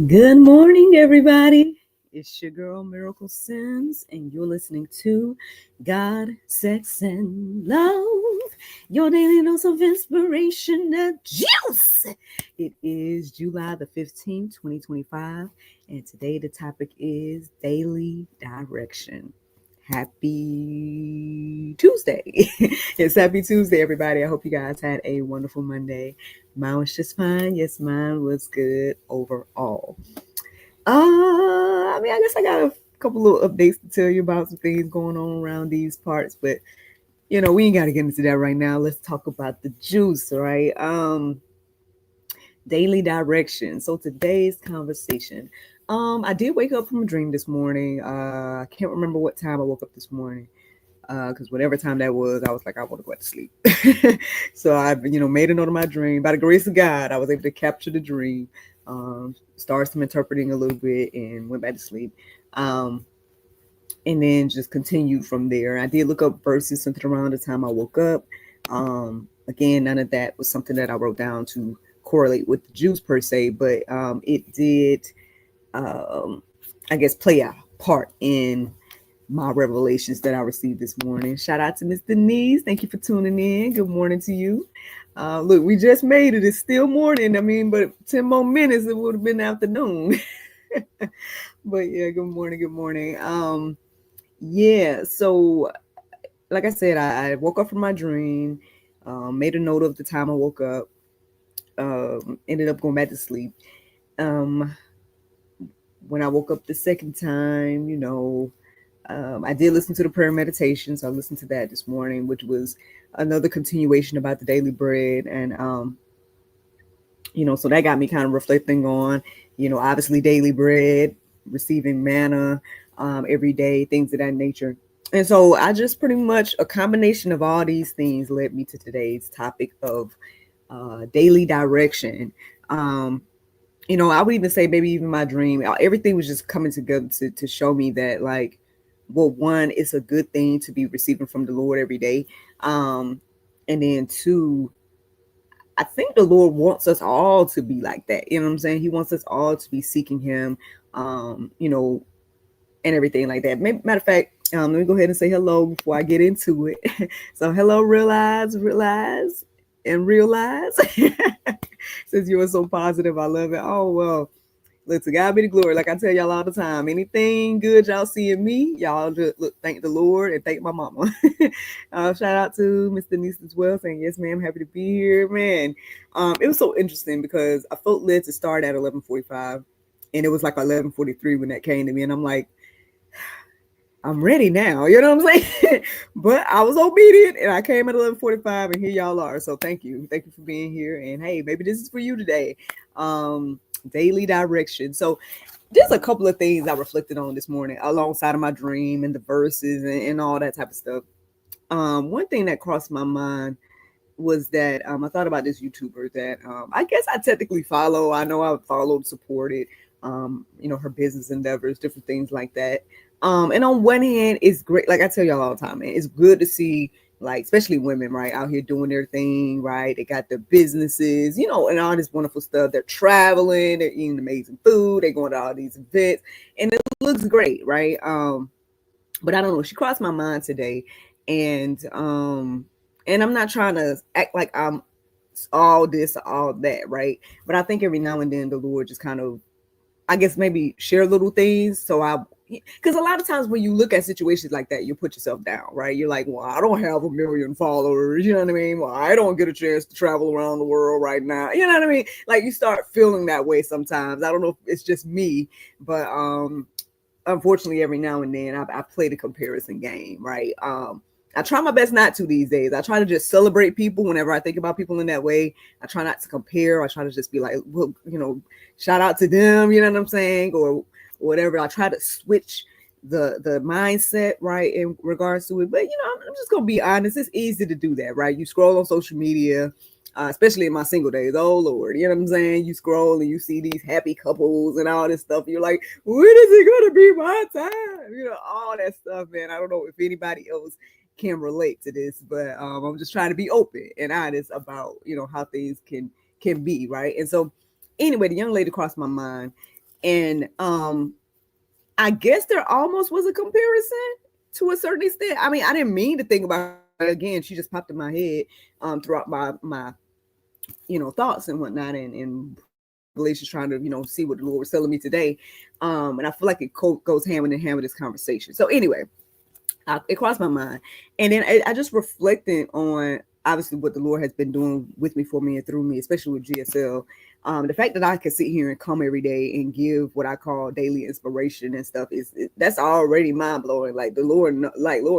Good morning, everybody. It's your girl, Miracle Sims, and you're listening to God, Sex, and Love, your daily dose of inspiration and juice. It is July the 15th, 2025, and today the topic is daily direction. Happy Tuesday. It's Happy Tuesday, everybody. I hope you guys had a wonderful Monday. Mine was just fine. Yes, mine was good overall. I guess I got a couple little updates to tell you about some things going on around these parts, but we ain't got to get into that right now. Let's talk about the juice, right? Daily direction. So today's conversation. I did wake up from a dream this morning. I can't remember what time I woke up this morning. Because whatever time that was, I was like, I want to go to sleep. So I, made a note of my dream. By the grace of God, I was able to capture the dream, started some interpreting a little bit, and went back to sleep. And then just continued from there. I did look up verses something around the time I woke up. Again, none of that was something that I wrote down to correlate with the juice per se, but it did, I guess, play a part in my revelations that I received this morning. Shout out to Miss Denise. Thank you for tuning in. Good morning to you. Look, we just made it. It's still morning. But 10 more minutes, it would have been afternoon. But yeah, good morning. Good morning. Yeah, so like I said, I woke up from my dream, made a note of the time I woke up, ended up going back to sleep. Um, when I woke up the second time, I did listen to the prayer meditation, so I listened to that this morning, which was another continuation about the daily bread, and so that got me kind of reflecting on, obviously daily bread, receiving manna every day, things of that nature. And so I just pretty much a combination of all these things led me to today's topic of daily direction. I would even say maybe even my dream, everything was just coming together to show me that, like, well, one, it's a good thing to be receiving from the Lord every day. And then two, I think the Lord wants us all to be like that. You know what I'm saying? He wants us all to be seeking him, and everything like that. Matter of fact, let me go ahead and say hello before I get into it. So hello, realize, and realize. Since you were so positive, I love it. Oh, well, look, to God be the glory. Like I tell y'all all the time, anything good y'all see in me, y'all just look, thank the Lord and thank my mama. Shout out to Miss Denise as well, saying yes, ma'am, happy to be here, man. It was so interesting because I felt led to start at 11:45, and it was like 11:43 when that came to me, and I'm like, I'm ready now. You know what I'm saying? But I was obedient and I came at 11:45, and here y'all are. So thank you. Thank you for being here. And hey, maybe this is for you today. Daily direction. So there's a couple of things I reflected on this morning alongside of my dream and the verses and all that type of stuff. One thing that crossed my mind was that I thought about this YouTuber that I guess I technically follow. I know I've followed, supported, her business endeavors, different things like that. And on one hand, it's great. Like I tell y'all all the time, man, it's good to see, like, especially women, right, out here doing their thing, right? They got their businesses, and all this wonderful stuff. They're traveling, they're eating amazing food, they're going to all these events, and it looks great, right? But I don't know. She crossed my mind today, and I'm not trying to act like I'm all this, all that, right? But I think every now and then the Lord just kind of, I guess, maybe share little things. Because a lot of times when you look at situations like that, you put yourself down, right? You're like, well, I don't have a million followers, you know what I mean? Well, I don't get a chance to travel around the world right now, you know what I mean? Like, you start feeling that way sometimes. I don't know if it's just me, but unfortunately, every now and then I play the comparison game, right? I try my best not to these days. I try to just celebrate people whenever I think about people in that way. I try not to compare. I try to just be like, well, shout out to them, you know what I'm saying? Or whatever. I try to switch the mindset, right, in regards to it. But, I'm just going to be honest. It's easy to do that, right? You scroll on social media, especially in my single days. Oh, Lord. You know what I'm saying? You scroll and you see these happy couples and all this stuff. You're like, when is it going to be my time? All that stuff, man. I don't know if anybody else can relate to this, but I'm just trying to be open and honest about, how things can be, right? And so anyway, the young lady crossed my mind, And I guess there almost was a comparison to a certain extent. I mean, I didn't mean to think about her, but again, she just popped in my head throughout my thoughts and whatnot, and revelations, trying to see what the Lord was telling me today. And I feel like it goes hand in hand with this conversation. So anyway, it crossed my mind, and then I just reflected on obviously what the Lord has been doing with me, for me, and through me, especially with GSL. The fact that I can sit here and come every day and give what I call daily inspiration and stuff that's already mind blowing. Like Lord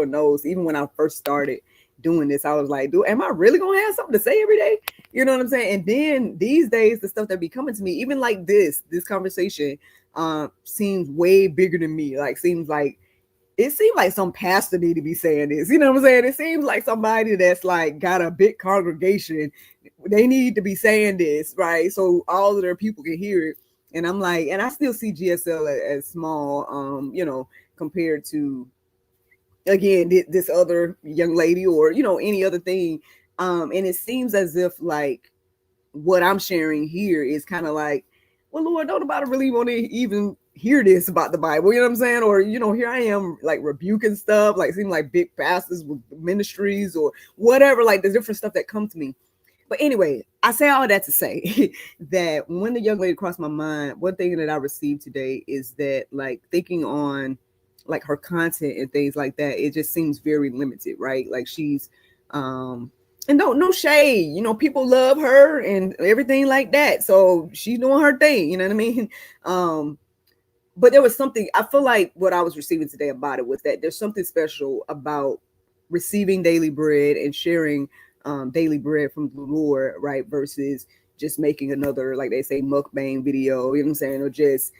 knows, even when I first started doing this, I was like, am I really gonna have something to say every day? You know what I'm saying? And then these days, the stuff that be coming to me, even like this conversation, seems way bigger than me. Like, it seems like some pastor need to be saying this. You know what I'm saying? It seems like somebody that's like got a big congregation. They need to be saying this, right? So all of their people can hear it. And I'm like, and I still see GSL as small, compared to, again, this other young lady, or, any other thing. And it seems as if like what I'm sharing here is kind of like, well, Lord, don't nobody really want to even hear this about the Bible, you know what I'm saying? Or, here I am like rebuking stuff, like seem like big pastors with ministries or whatever, like the different stuff that come to me. But anyway, I say all that to say that when the young lady crossed my mind, one thing that I received today is that, like, thinking on like her content and things like that, it just seems very limited, right? Like she's and no shade, people love her and everything like that, so she's doing her thing, you know what I mean? But there was something, I feel like what I was receiving today about it was that there's something special about receiving daily bread and sharing daily bread from the Lord, right? Versus just making another, like they say, mukbang video, you know what I'm saying? Or just,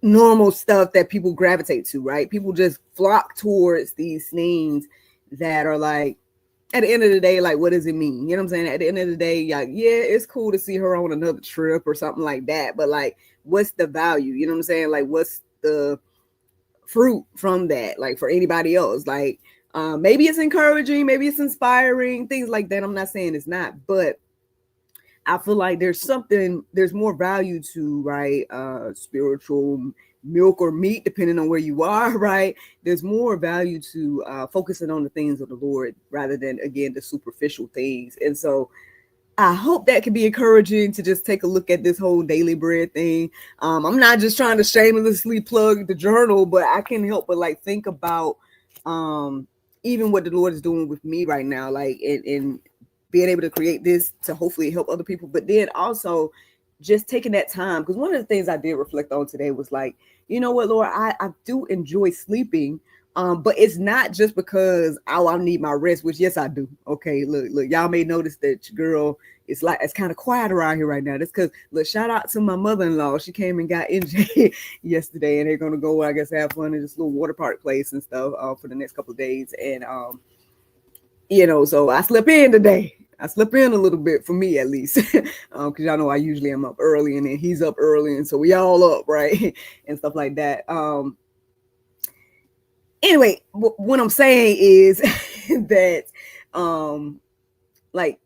normal stuff that people gravitate to, right? People just flock towards these things that are like, at the end of the day, like, what does it mean? You know what I'm saying? At the end of the day, like, yeah, it's cool to see her on another trip or something like that. But like, what's the value? You know what I'm saying? Like, what's the fruit from that? Like, for anybody else, like, maybe it's encouraging, maybe it's inspiring, things like that. I'm not saying it's not, but I feel like there's more value to, right? Spiritual milk or meat, depending on where you are, right? There's more value to focusing on the things of the Lord rather than, again, the superficial things. And so I hope that can be encouraging to just take a look at this whole daily bread thing. I'm not just trying to shamelessly plug the journal, but I can't help but like think about even what the Lord is doing with me right now, like in being able to create this to hopefully help other people, but then also just taking that time. Because one of the things I did reflect on today was like, you know what, Lord, I do enjoy sleeping. But it's not just because I need my rest, which yes I do. Okay, look, y'all may notice that your girl it's kind of quiet around here right now. That's because, look, shout out to my mother-in-law. She came and got NJ yesterday, and they're gonna go, I guess, have fun in this little water park place and stuff for the next couple of days. And so I slept in today. I slept in a little bit, for me at least, because y'all know I usually am up early, and then he's up early, and so we all up, right, and stuff like that. Anyway, what I'm saying is that, like,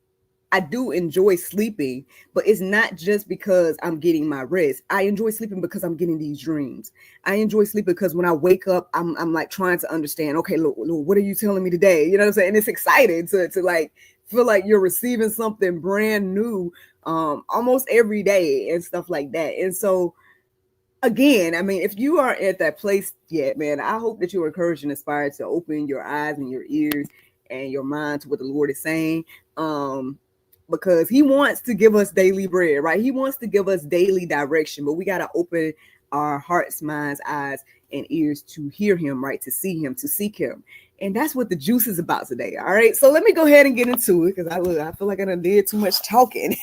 I do enjoy sleeping, but it's not just because I'm getting my rest. I enjoy sleeping because I'm getting these dreams. I enjoy sleeping because when I wake up, I'm like trying to understand, okay, Lord, what are you telling me today? You know what I'm saying? And it's exciting to like feel like you're receiving something brand new almost every day and stuff like that. And so, again, I mean, if you are at that place yet, man, I hope that you're encouraged and inspired to open your eyes and your ears and your mind to what the Lord is saying. Because he wants to give us daily bread, right? He wants to give us daily direction, but we got to open our hearts, minds, eyes, and ears to hear him, right? To see him, to seek him. And that's what the juice is about today. All right. So let me go ahead and get into it, because I feel like I done did too much talking,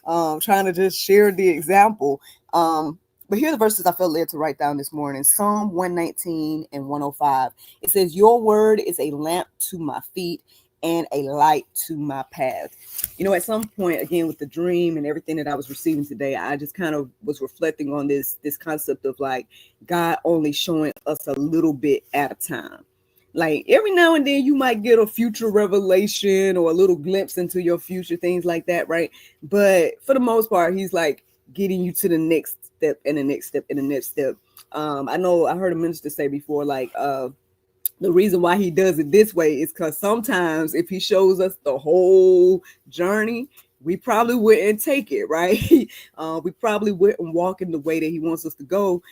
trying to just share the example. But here are the verses I felt led to write down this morning. Psalm 119 and 105. It says, your word is a lamp to my feet and a light to my path. At some point, again, with the dream and everything that I was receiving today, I just kind of was reflecting on this concept of like God only showing us a little bit at a time. Like every now and then you might get a future revelation or a little glimpse into your future, things like that, right? But for the most part, he's like getting you to the next step and the next step and the next step. I know I heard a minister say before, like, the reason why he does it this way is because sometimes if he shows us the whole journey, we probably wouldn't take it, right? We probably wouldn't walk in the way that he wants us to go,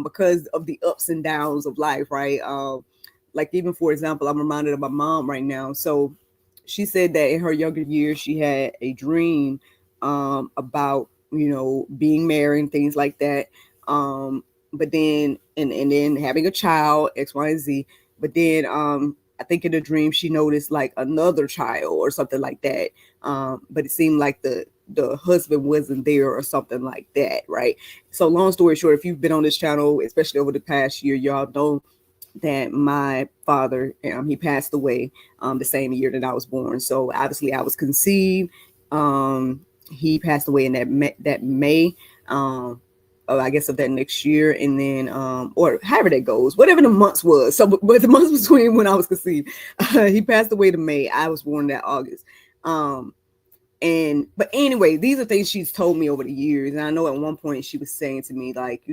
because of the ups and downs of life, right? Like, even for example, I'm reminded of my mom right now. So she said that in her younger years, she had a dream about, being married and things like that. But then, and then having a child, X, Y, and Z. But then, I think in the dream she noticed like another child or something like that. But it seemed like the husband wasn't there or something like that, right? So long story short, if you've been on this channel, especially over the past year, y'all know that my father, he passed away the same year that I was born. So obviously I was conceived. He passed away in that May. I guess of that next year, and then or however that goes, whatever the months was. So, but the months between when I was conceived, he passed away to May. I was born that August. But anyway, these are things she's told me over the years, and I know at one point she was saying to me, like,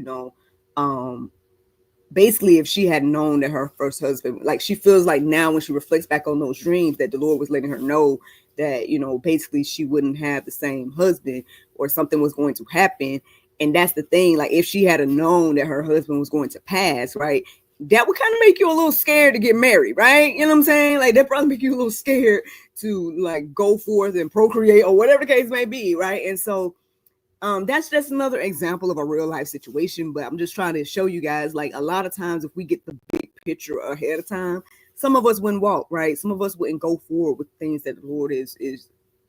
basically, if she had known that her first husband, like, she feels like now when she reflects back on those dreams, that the Lord was letting her know that, basically she wouldn't have the same husband, or something was going to happen. And that's the thing, like, if she had known that her husband was going to pass, right, that would kind of make you a little scared to get married, right? You know what I'm saying? Like, that probably make you a little scared to, like, go forth and procreate or whatever the case may be, right? And so that's just another example of a real life situation. But I'm just trying to show you guys, like, a lot of times if we get the big picture ahead of time, some of us wouldn't walk, right? Some of us wouldn't go forward with things that the Lord is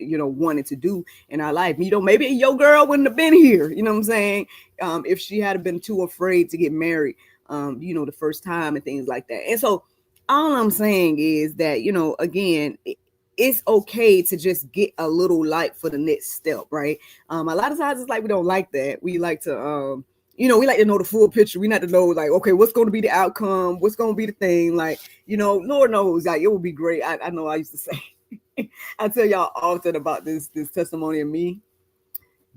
wanted to do in our life. Maybe your girl wouldn't have been here, you know what I'm saying, if she had been too afraid to get married, the first time and things like that. And so all I'm saying is that, again, it's okay to just get a little light for the next step, right? A lot of times it's like we don't like that. We like to we like to know the full picture. We not to know, like, okay, what's going to be the outcome, what's going to be the thing, like, Lord knows, like, it would be great. I know I used to say I tell y'all often about this testimony of me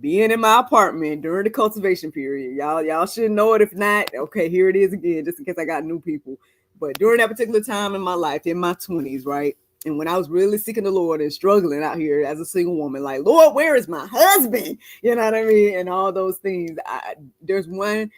being in my apartment during the cultivation period. Y'all should know it. If not, okay, here it is again, just in case I got new people. But during that particular time in my life, in my 20s, right? And when I was really seeking the Lord and struggling out here as a single woman, like, Lord, where is my husband? You know what I mean? And all those things. There's one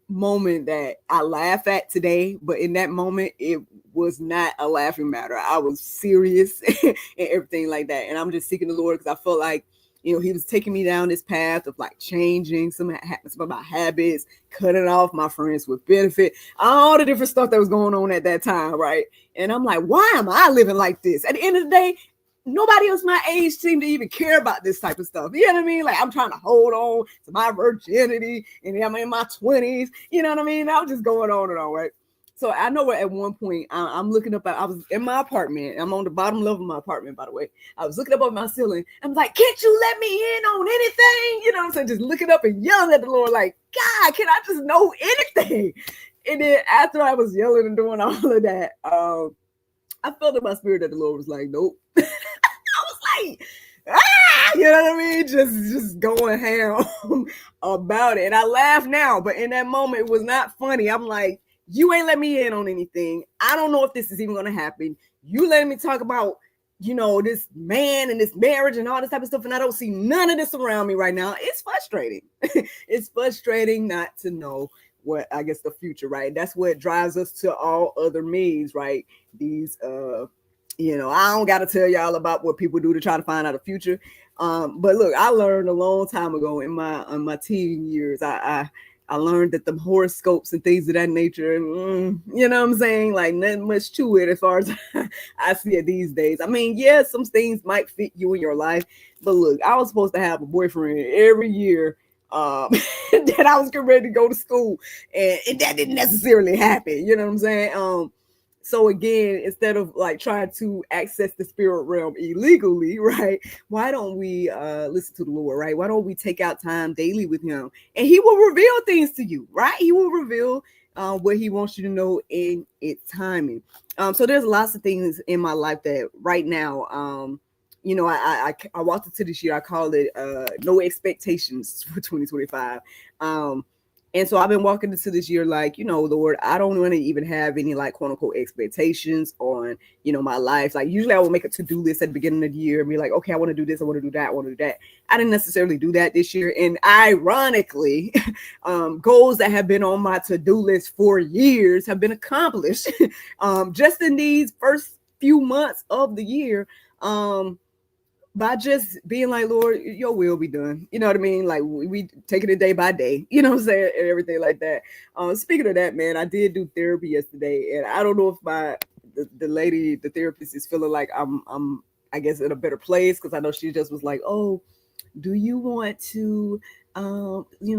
moment that I laugh at today, but in that moment, it was not a laughing matter. I was serious and everything like that. And I'm just seeking the Lord because I felt like, he was taking me down this path of, like, changing some of my habits, cutting off my friends with benefit, all the different stuff that was going on at that time, right? And I'm like, why am I living like this? At the end of the day, nobody else my age seemed to even care about this type of stuff. You know what I mean? Like, I'm trying to hold on to my virginity, and I'm in my 20s. You know what I mean? I was just going on and on, right? So I know at one point I'm looking up. I was in my apartment. I'm on the bottom level of my apartment, by the way. I was looking up at my ceiling. I'm like, can't you let me in on anything? You know what I'm saying? Just looking up and yelling at the Lord, like, God, can I just know anything? And then after I was yelling and doing all of that, I felt in my spirit that the Lord was like, nope. I was like, you know what I mean? Just going ham about it. And I laugh now, but in that moment, it was not funny. I'm like, you ain't let me in on anything. I don't know if this is even going to happen. You letting me talk about, this man and this marriage and all this type of stuff, and I don't see none of this around me right now. It's frustrating. It's frustrating not to know what, I guess, the future, right? That's what drives us to all other means, right? These I don't got to tell y'all about what people do to try to find out the future. But look, I learned a long time ago in my teen years, I learned that the horoscopes and things of that nature, you know what I'm saying? Like, nothing much to it as far as I see it these days. I mean, yeah, some things might fit you in your life, but look, I was supposed to have a boyfriend every year that I was getting ready to go to school, and that didn't necessarily happen. You know what I'm saying? So again, instead of, like, trying to access the spirit realm illegally, right? Why don't we listen to the Lord, right? Why don't we take out time daily with him, and he will reveal things to you, right? He will reveal what he wants you to know in its timing. So there's lots of things in my life that right now I walked into this year. I called it no expectations for 2025. And so I've been walking into this year like, Lord, I don't want to even have any like quote unquote expectations on, my life. Like usually I will make a to-do list at the beginning of the year and be like, okay, I want to do this, I want to do that, I want to do that. I didn't necessarily do that this year. And ironically, goals that have been on my to-do list for years have been accomplished just in these first few months of the year. By just being like, Lord, your will be done. You know what I mean? Like we taking it day by day, you know what I'm saying? And everything like that. Speaking of that, man, I did do therapy yesterday, and I don't know if the lady, the therapist, is feeling like I'm I guess in a better place, because I know she just was like, oh, do you want to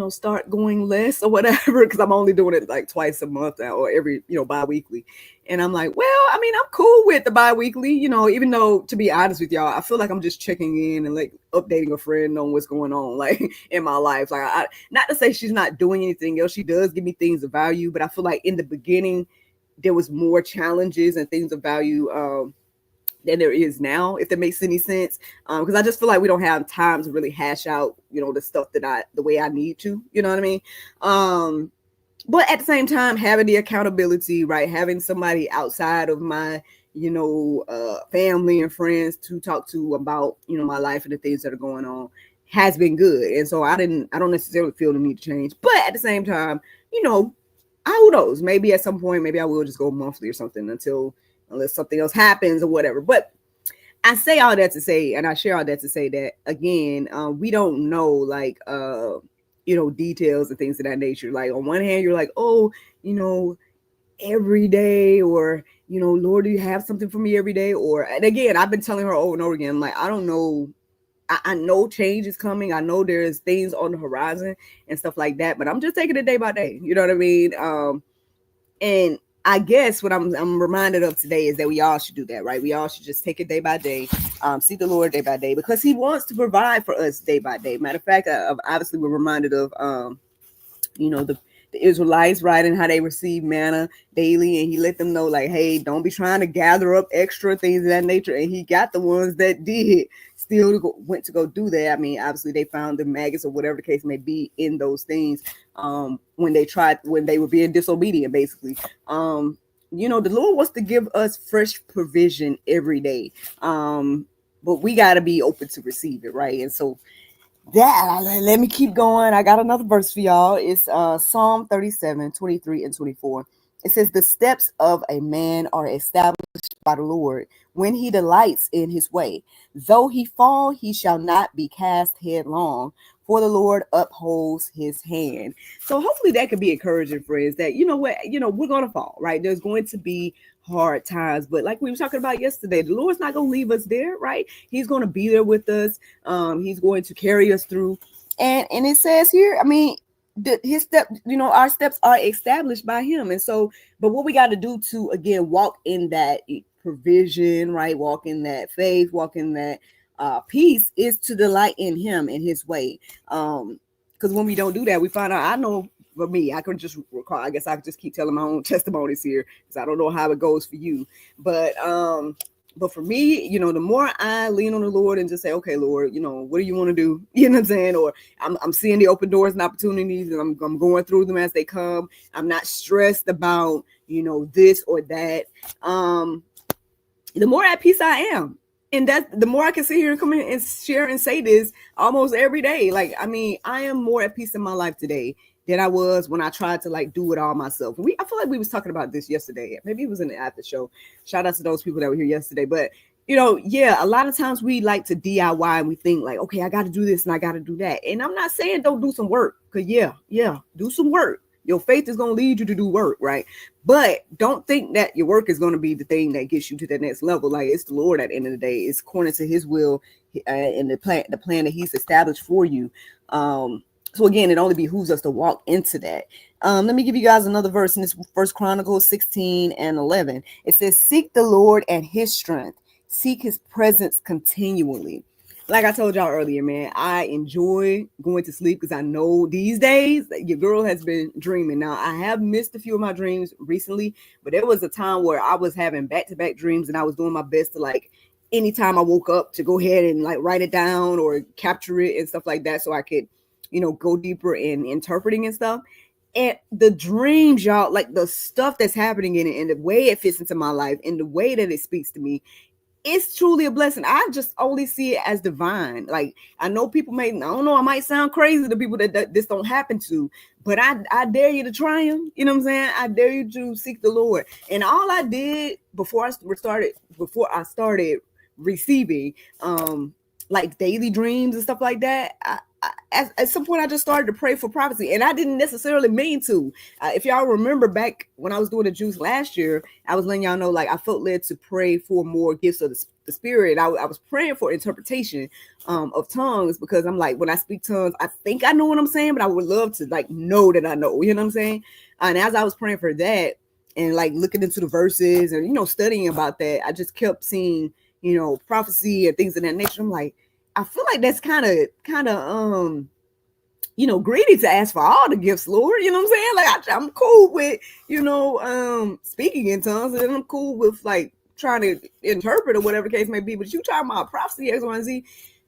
start going less or whatever, because I'm only doing it like twice a month now, or every bi-weekly. And I'm like, well, I mean, I'm cool with the bi-weekly, even though, to be honest with y'all, I feel like I'm just checking in and like updating a friend on what's going on like in my life. Like not to say she's not doing anything else, she does give me things of value, but I feel like in the beginning there was more challenges and things of value than there is now, if that makes any sense. Because I just feel like we don't have time to really hash out, the stuff the way I need to, you know what I mean? But at the same time, having the accountability, right? Having somebody outside of my, family and friends to talk to about, my life and the things that are going on has been good. And so I don't necessarily feel the need to change. But at the same time, who knows? Maybe at some point, maybe I will just go monthly or something unless something else happens or whatever. But I say all that to say, and I share all that to say that again, we don't know like details and things of that nature. Like on one hand, you're like, oh, every day, or Lord, do you have something for me every day? And again, I've been telling her over and over again, like, I don't know. I know change is coming. I know there's things on the horizon and stuff like that, but I'm just taking it day by day. You know what I mean? And I guess what I'm reminded of today is that we all should do that, right? We all should just take it day by day, see the Lord day by day, because He wants to provide for us day by day. Matter of fact, obviously we're reminded of, the Israelites, right, and how they received manna daily, and He let them know, like, hey, don't be trying to gather up extra things of that nature. And He got the ones that did still went to go do that. I mean, obviously they found the maggots or whatever the case may be in those things when they were being disobedient, basically. The Lord wants to give us fresh provision every day, but we got to be open to receive it, right? And so let me keep going. I got another verse for y'all. It's Psalm 37, 23 and 24. It says, the steps of a man are established by the Lord when he delights in his way. Though he fall, he shall not be cast headlong, for the Lord upholds his hand. So hopefully that could be encouraging, friends, that, we're going to fall, right? There's going to be hard times, but like we were talking about yesterday, the Lord's not going to leave us there, right? He's going to be there with us. He's going to carry us through. And it says here, I mean, his step, our steps are established by Him. And so, but what we got to do to, again, walk in that provision, right? Walk in that faith, walk in that peace, is to delight in Him and His way. Because when we don't do that, we find out, I know for me, I can just recall, I guess I could just keep telling my own testimonies here, because I don't know how it goes for you. But for me, the more I lean on the Lord and just say, okay, Lord, what do you want to do? You know what I'm saying? Or I'm seeing the open doors and opportunities, and I'm going through them as they come. I'm not stressed about, this or that. The more at peace I am. And that the more I can sit here and come in and share and say this almost every day. Like, I mean, I am more at peace in my life today than I was when I tried to like do it all myself. I feel like we was talking about this yesterday. Maybe it was in the after show. Shout out to those people that were here yesterday. But a lot of times we like to DIY and we think like, okay, I got to do this and I got to do that. And I'm not saying don't do some work, because do some work. Your faith is going to lead you to do work, right? But don't think that your work is going to be the thing that gets you to the next level. Like, it's the Lord at the end of the day. It's according to His will and the plan that He's established for you. So again, it only behooves us to walk into that. Let me give you guys another verse in this First Chronicles 16 and 11. It says, seek the Lord and His strength. Seek His presence continually. Like I told y'all earlier, man, I enjoy going to sleep because I know these days your girl has been dreaming. Now, I have missed a few of my dreams recently, but there was a time where I was having back-to-back dreams and I was doing my best to like anytime I woke up to go ahead and like write it down or capture it and stuff like that, so I could, go deeper in interpreting and stuff. And the dreams, y'all, like the stuff that's happening in it and the way it fits into my life and the way that it speaks to me, it's truly a blessing. I just only see it as divine. Like, I know people I don't know, I might sound crazy to people that this don't happen to, but I dare you to try them. You know what I'm saying? I dare you to seek the Lord. And all I did before I started receiving like daily dreams and stuff like that, at some point I just started to pray for prophecy, and I didn't necessarily mean to. If y'all remember back when I was doing the juice last year, I was letting y'all know, like, I felt led to pray for more gifts of the spirit. I was praying for interpretation of tongues, because I'm like, when I speak tongues, I think I know what I'm saying, but I would love to like know that I know, you know what I'm saying? And as I was praying for that and like looking into the verses and studying about that, I just kept seeing prophecy and things of that nature. I'm like, I feel like that's kind of greedy to ask for all the gifts, Lord. You know what I'm saying? Like, I'm cool with speaking in tongues, and I'm cool with like trying to interpret or whatever the case may be. But you talking about prophecy, X, Y, and Z.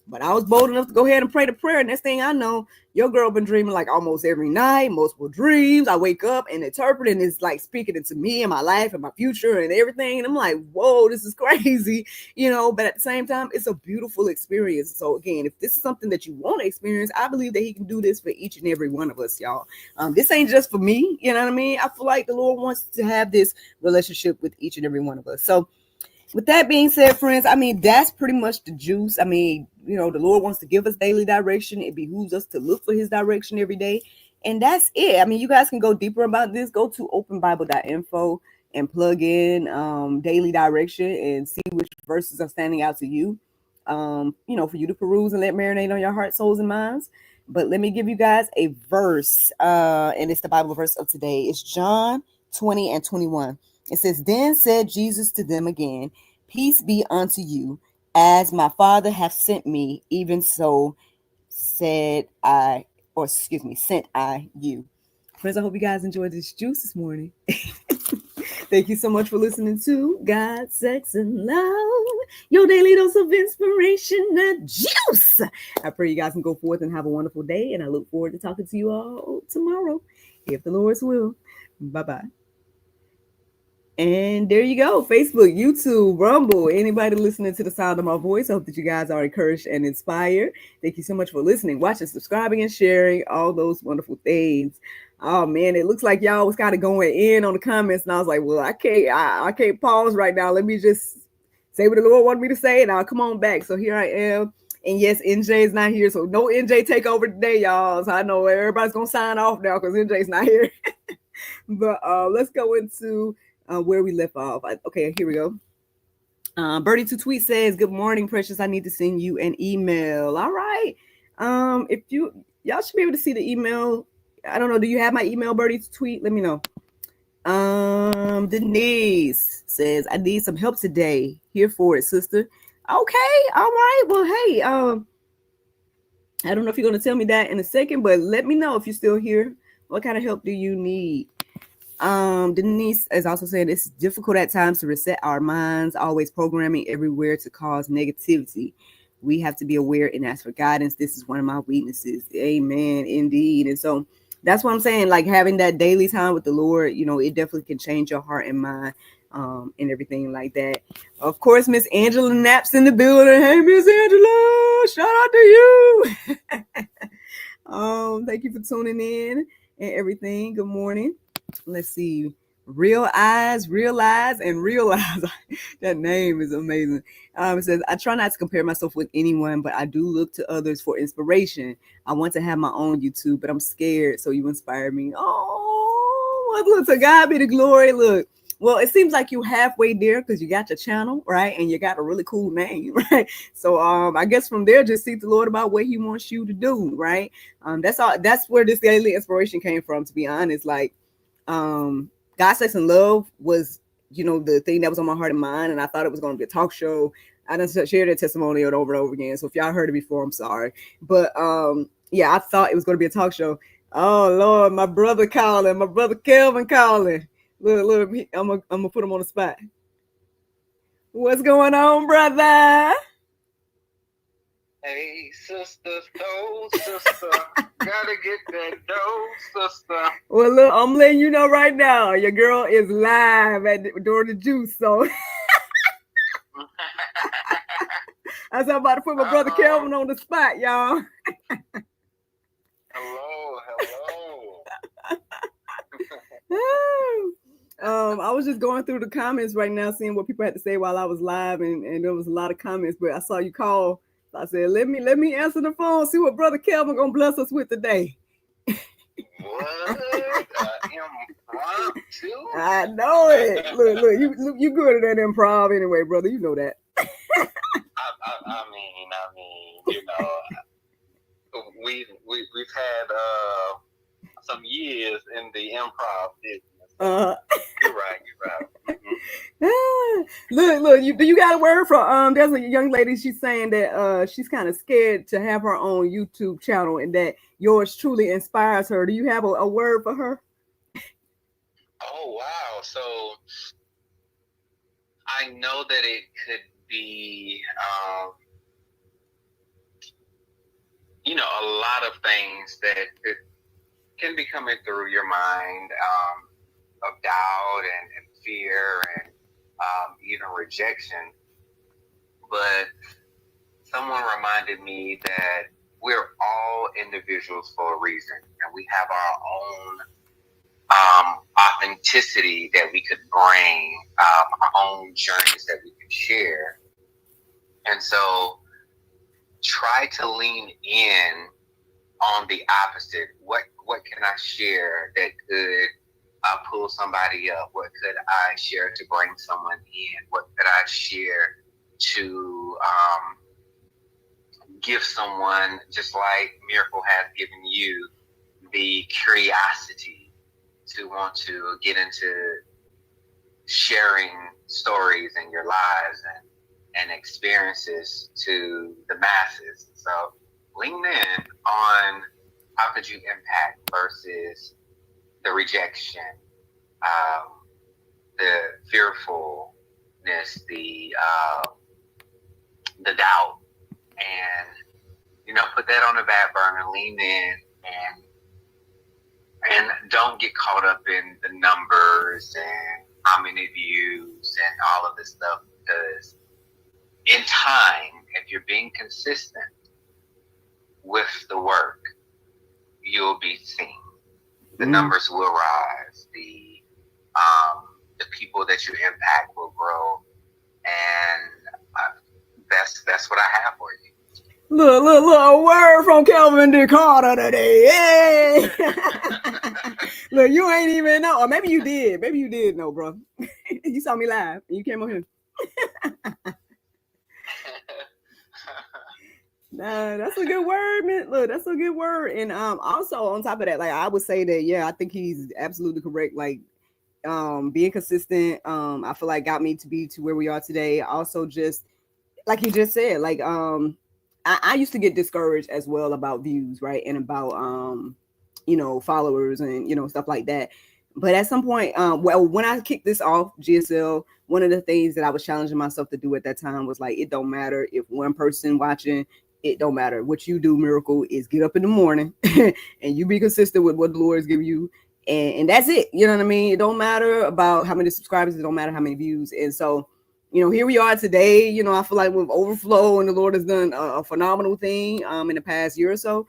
But I was bold enough to go ahead and pray the prayer. And next thing I know, your girl been dreaming like almost every night, multiple dreams. I wake up and interpret, and it's like speaking into me and my life and my future and everything. And I'm like, whoa, this is crazy, But at the same time, it's a beautiful experience. So again, if this is something that you want to experience, I believe that he can do this for each and every one of us, y'all. This ain't just for me, you know what I mean? I feel like the Lord wants to have this relationship with each and every one of us. So with that being said, friends, I mean, that's pretty much the juice. I mean, the Lord wants to give us daily direction. It behooves us to look for his direction every day. And that's it. I mean, you guys can go deeper about this. Go to openbible.info and plug in daily direction and see which verses are standing out to you, for you to peruse and let marinate on your heart, souls, and minds. But let me give you guys a verse, and it's the Bible verse of today. It's John 20:21. It says, "Then said Jesus to them again, Peace be unto you. As my Father hath sent me, even so sent I you." Friends, I hope you guys enjoyed this juice this morning. Thank you so much for listening to God, Sex, and Love, your daily dose of inspiration and juice. I pray you guys can go forth and have a wonderful day, and I look forward to talking to you all tomorrow, if the Lord's will. Bye-bye. And there you go. Facebook, YouTube, Rumble, anybody listening to the sound of my voice. I hope that you guys are encouraged and inspired. Thank you so much for listening, watching, subscribing, and sharing, all those wonderful things. Oh man, it looks like y'all was kind of going in on the comments, and I was like, well, I can't pause right now. Let me just say what the Lord wanted me to say, and I'll come on back. So here I am. And yes, NJ is not here, so no NJ takeover today, y'all. So I know everybody's gonna sign off now because NJ's not here. But let's go into where we left off. Okay, here we go. Birdie2 Tweet says, "Good morning, Precious. I need to send you an email." All right. If y'all should be able to see the email. I don't know. Do you have my email, Birdie2 Tweet? Let me know. Denise says, "I need some help today. Here for it, sister." Okay. All right. Well, hey, I don't know if you're going to tell me that in a second, but let me know if you're still here. What kind of help do you need? Denise is also saying it's difficult at times to reset our minds, always programming everywhere to cause negativity. We have to be aware and ask for guidance. This is one of my weaknesses. Amen. Indeed. And so that's what I'm saying. Like, having that daily time with the Lord, it definitely can change your heart and mind, and everything like that. Of course, Miss Angela Knapp's in the building. Hey, Miss Angela, shout out to you. Thank you for tuning in and everything. Good morning. Let's see. Real Eyes, Realize, and Realize. That name is amazing. It says, "I try not to compare myself with anyone, but I do look to others for inspiration. I want to have my own YouTube, but I'm scared, so you inspire me." Oh, look, to God be the glory. Look, well, it seems like you're halfway there because you got your channel, right? And you got a really cool name, right? So I guess from there, just seek the Lord about what he wants you to do, right? That's all. That's where this daily inspiration came from, to be honest. Like, God, Sex, and Love was, the thing that was on my heart and mind, and I thought it was going to be a talk show. I done shared that testimonial over and over again, so if y'all heard it before, I'm sorry. But yeah, I thought it was going to be a talk show. Oh Lord, my brother calling, my brother Kelvin calling. Look, I'm gonna put him on the spot. What's going on, brother? Hey, sister, gotta get that dough, sister. Well, look, I'm letting you know right now, your girl is live during the juice. So I'm about to put my brother Kelvin on the spot, y'all. Hello. I was just going through the comments right now, seeing what people had to say while I was live, and there was a lot of comments. But I saw you call, so I said, let me answer the phone, see what brother Kelvin gonna bless us with today. What? Impromptu? I know it. Look, you good at that improv anyway, brother. You know that. I mean, we've had some years in the improv business. You're right. Mm-hmm. Look. You got a word from there's a young lady. She's saying that she's kind of scared to have her own YouTube channel, and that yours truly inspires her. Do you have a word for her? Oh wow! So I know that it could be, a lot of things that can be coming through your mind, of doubt and fear and even rejection. But someone reminded me that we're all individuals for a reason, and we have our own authenticity that we could bring, our own journeys that we could share. And so try to lean in on the opposite. What can I share that could pull somebody up? What could I share to bring someone in? What could I share to give someone, just like Miracle has given you, the curiosity to want to get into sharing stories in your lives and experiences to the masses. So lean in on how could you impact versus the rejection, the fearfulness, the doubt, and put that on the back burner. Lean in and don't get caught up in the numbers and how many views and all of this stuff, because in time, if you're being consistent with the work, you'll be seen. The numbers will rise. The people that you impact will grow, and that's what I have for you. Look, a word from Kelvin D. Carter today. Hey! Look, you ain't even know. Or maybe you did. Maybe you did know, bro. You saw me live and you came on here. Nah, that's a good word, man. Look, that's a good word. And also on top of that, like I would say that, yeah, I think he's absolutely correct. Like being consistent, I feel like got me to be to where we are today. Also just like he just said, like I used to get discouraged as well about views, right? And about followers and stuff like that. But at some point, when I kicked this off, GSL, one of the things that I was challenging myself to do at that time was like, it don't matter if one person watching, it don't matter. What you do, Miracle, is get up in the morning and you be consistent with what the Lord is giving you. And that's it. You know what I mean? It don't matter about how many subscribers. It don't matter how many views. And so, here we are today. I feel like with overflow, and the Lord has done a phenomenal thing in the past year or so.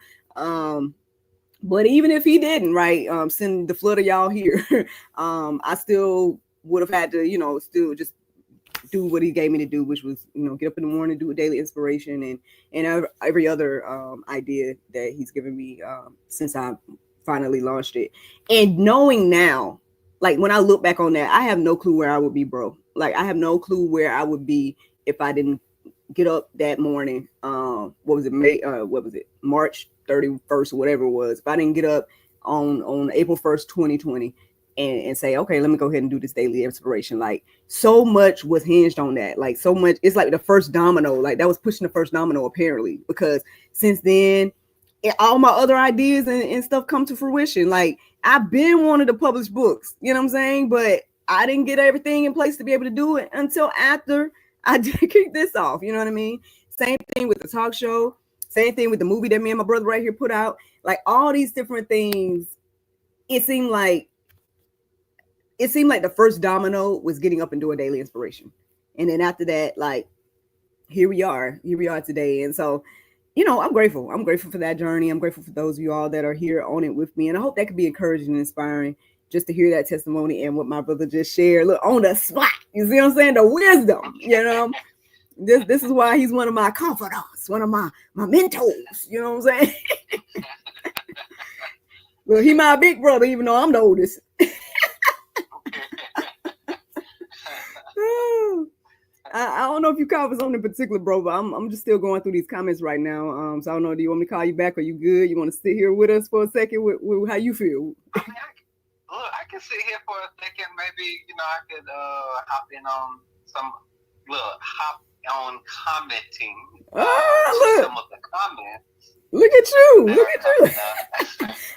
But even if he didn't, right, send the flood of y'all here, I still would have had to, still just do what he gave me to do, which was, get up in the morning, do a daily inspiration and every other idea that he's given me since I finally launched it. And knowing now, like when I look back on that, I have no clue where I would be, bro. Like I have no clue where I would be if I didn't get up that morning. What was it, March 31st or whatever it was. If I didn't get up on April 1st, 2020 and say, okay, let me go ahead and do this daily inspiration. Like so much was hinged on that. Like so much, it's like the first domino, like that was pushing the first domino apparently, because since then, all my other ideas and stuff come to fruition. Like I've been wanting to publish books, you know what I'm saying? But I didn't get everything in place to be able to do it until after I kick this off. You know what I mean? Same thing with the talk show. Same thing with the movie that me and my brother right here put out. Like all these different things. It seemed like the first domino was getting up and doing daily inspiration, and then after that, like here we are today. And so, I'm grateful. I'm grateful for that journey. I'm grateful for those of you all that are here on it with me, and I hope that could be encouraging and inspiring just to hear that testimony and what my brother just shared. Look, on the spot, you see what I'm saying? The wisdom, This is why he's one of my confidants, one of my mentors. You know what I'm saying? Well, he my big brother, even though I'm the oldest. I don't know if you caught something in particular, bro, but I'm just still going through these comments right now. So I don't know. Do you want me to call you back? Are you good? You want to sit here with us for a second? With how you feel? I can sit here for a second. Maybe I could hop in on commenting. Look. Some of the comments. Look at you.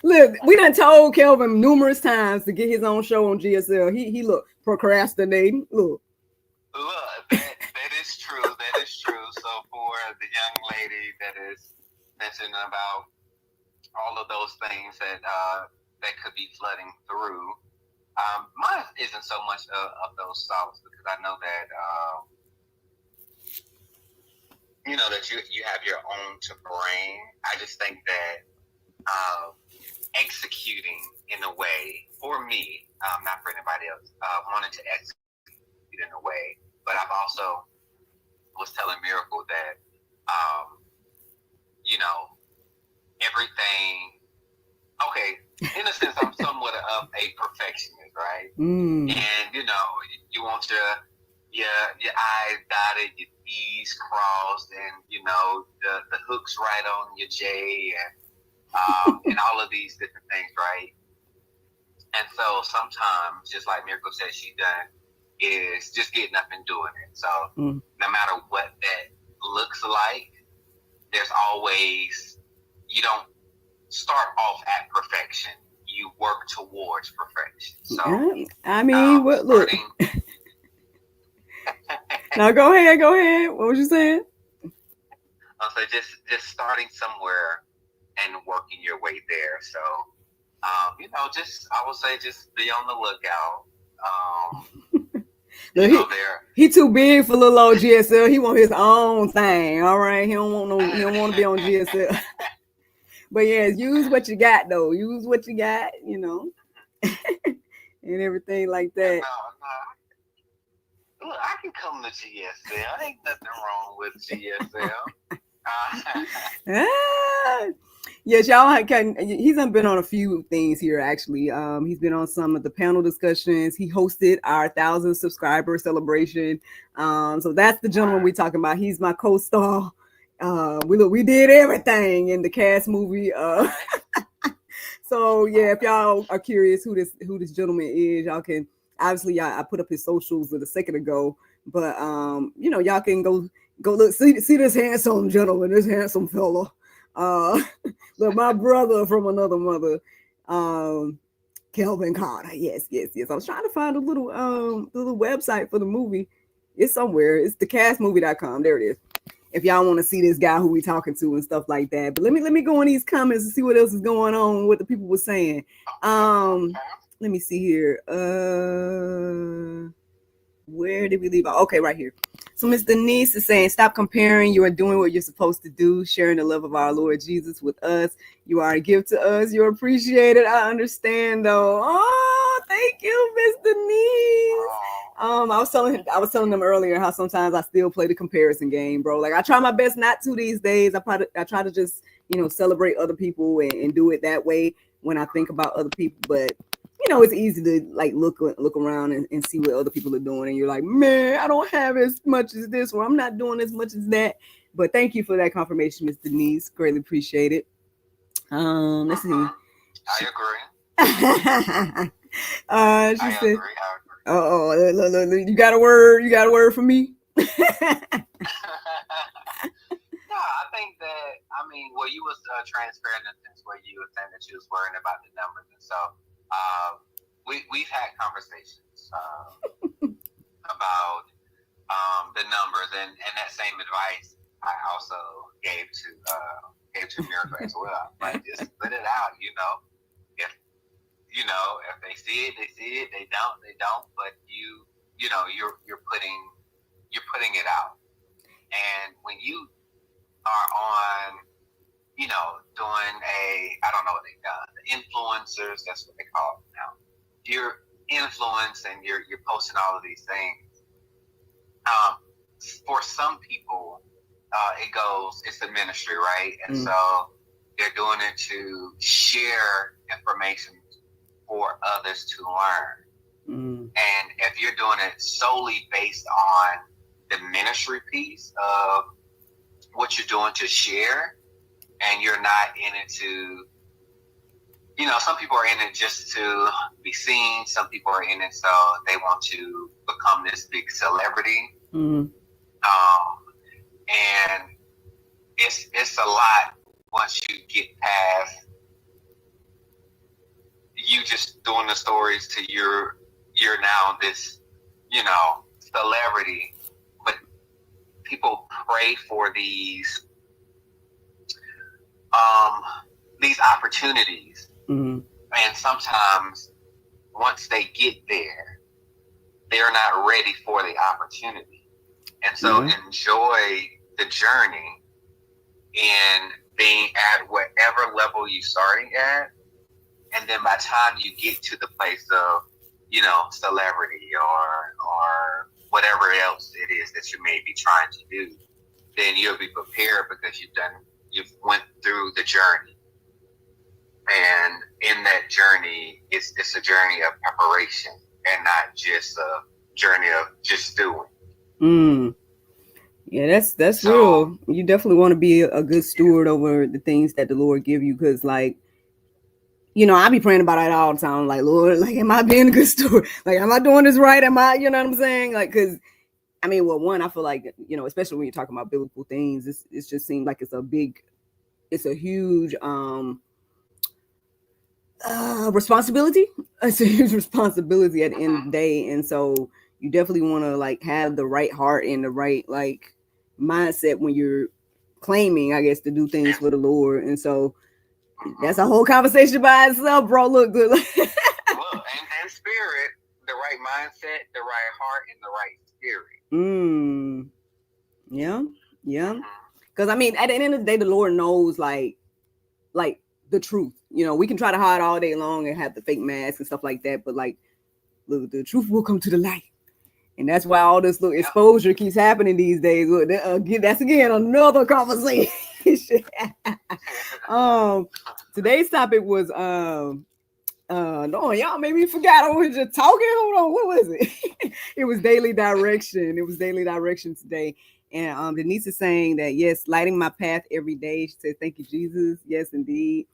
Look, we done told Kelvin numerous times to get his own show on GSL. He look procrastinating. Look, that is true. That is true. So for the young lady that is mentioning about all of those things that could be flooding through, mine isn't so much of those thoughts, because I know that that you have your own to bring. I just think that executing in a way, for me, not for anybody else, wanted to execute in a way. But I've also was telling Miracle that, everything, okay, in a sense, I'm somewhat of a perfectionist, right? And, you want your I's dotted, your T's crossed, and, the hooks right on your J, and all of these different things, right? And so sometimes, just like Miracle said she done, is just getting up and doing it. So no matter what that looks like, there's always, you don't start off at perfection. You work towards perfection. So I mean, look. Now go ahead. What was you saying? So just starting somewhere and working your way there. So I would say just be on the lookout. Look, he too big for little old GSL. He want his own thing. All right, he don't want to be on GSL. But yeah, use what you got though. Use what you got, and everything like that. Look, I can come to GSL. Ain't nothing wrong with GSL. Yes, y'all he's been on a few things here actually. He's been on some of the panel discussions. He hosted our 1,000 subscriber celebration. So that's the gentleman we're talking about. He's my co-star. We did everything in the cast movie. So yeah, if y'all are curious who this gentleman is, y'all can obviously I put up his socials a second ago, but y'all can go look see this handsome gentleman, this handsome fella. Look, my brother from another mother, Kelvin Carter. Yes. I was trying to find a little website for the movie. It's somewhere. It's thecastmovie.com. There it is. If y'all want to see this guy who we talking to and stuff like that. But let me go in these comments and see what else is going on, what the people were saying. Let me see here. Where did we leave off? Okay, right here. So Miss Denise is saying, stop comparing. You are doing what you're supposed to do, sharing the love of our Lord Jesus with us. You are a gift to us. You're appreciated. I understand though. Oh, thank you, Miss Denise. I was telling them earlier how sometimes I still play the comparison game, bro. Like I try my best not to these days. I try to just, celebrate other people and do it that way when I think about other people. But it's easy to like look around and see what other people are doing, and you're like, man, I don't have as much as this, or I'm not doing as much as that. But thank you for that confirmation, Miss Denise. Greatly appreciate it. Let's see. I agree. She said, "Oh, look, you got a word? You got a word for me?" No, I think that you was transparent in the sense where you were saying that you was worrying about the numbers, and so. We've had conversations about the numbers, and that same advice I also gave to Miracle as well. Like, just put it out. If if they see it, they see it. They don't. But you're putting it out. And when you are on, doing I don't know what they call the influencers. That's what they call it now. You're influencing. You're posting all of these things. For some people, it's a ministry, right? And so they're doing it to share information for others to learn. And if you're doing it solely based on the ministry piece of what you're doing to share, and you're not in it to, some people are in it just to be seen. Some people are in it so they want to become this big celebrity. And it's a lot once you get past you just doing the stories to you're now this, celebrity. But people pray for these opportunities. And sometimes once they get there, they're not ready for the opportunity. And so enjoy the journey in being at whatever level you're starting at. And then by the time you get to the place of, celebrity or whatever else it is that you may be trying to do, then you'll be prepared because you've went through the journey. And in that journey, it's a journey of preparation and not just a journey of just doing. Yeah, that's real. You definitely want to be a good steward over the things that the Lord give you, because like, I be praying about it all the time. Like, Lord, like, am I being a good steward? Like, am I doing this right? Am I, you know what I'm saying? Like, because I mean, well, one, I feel like, especially when you're talking about biblical things, it just seems like it's a huge responsibility. It's a huge responsibility at the end of the day. And so you definitely want to like have the right heart and the right like mindset when you're claiming, I guess, to do things for the Lord. And so that's a whole conversation by itself, bro. Look good. Look, and spirit, the right mindset, the right heart, and the right spirit. Yeah. Because I mean, at the end of the day, the Lord knows like the truth. We can try to hide all day long and have the fake mask and stuff like that, but like, look, the truth will come to the light. And that's why all this little exposure keeps happening these days. Look, that's again another conversation. Today's topic was no, y'all maybe forgot I was just talking. Hold on, what was it? It was daily direction. It was daily direction today. And Denise is saying that yes, lighting my path every day. She said, "Thank you, Jesus." Yes, indeed.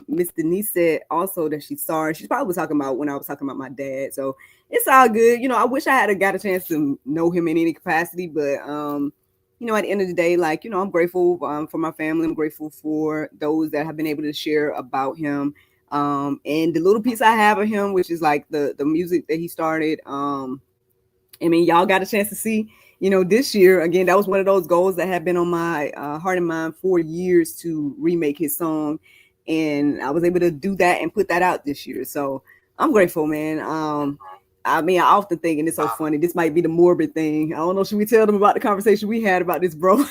Miss Denise said also that she's sorry. She's probably talking about when I was talking about my dad. So it's all good. I wish I had got a chance to know him in any capacity, but at the end of the day, like, I'm grateful for my family. I'm grateful for those that have been able to share about him. And the little piece I have of him, which is like the music that he started. I mean, y'all got a chance to see, this year, again, that was one of those goals that had been on my heart and mind for years to remake his song. And I was able to do that and put that out this year. So I'm grateful, man. I mean, I often think, and it's so funny, this might be the morbid thing. I don't know, should we tell them about the conversation we had about this, bro?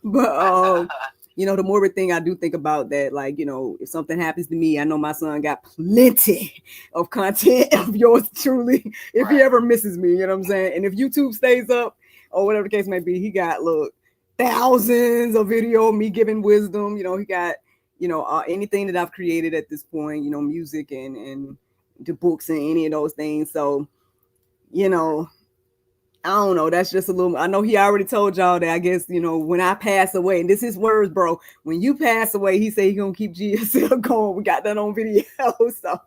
But the morbid thing, I do think about that, like, if something happens to me, I know my son got plenty of content of yours truly if he ever misses me, you know what I'm saying? And if YouTube stays up or whatever the case may be, he got, look, thousands of video of me giving wisdom. He got, anything that I've created at this point, music and the books and any of those things. So, I don't know. That's just a little. I know he already told y'all that. I guess when I pass away, and this is his words, bro. When you pass away, he said he's gonna keep GSL going. We got that on video, so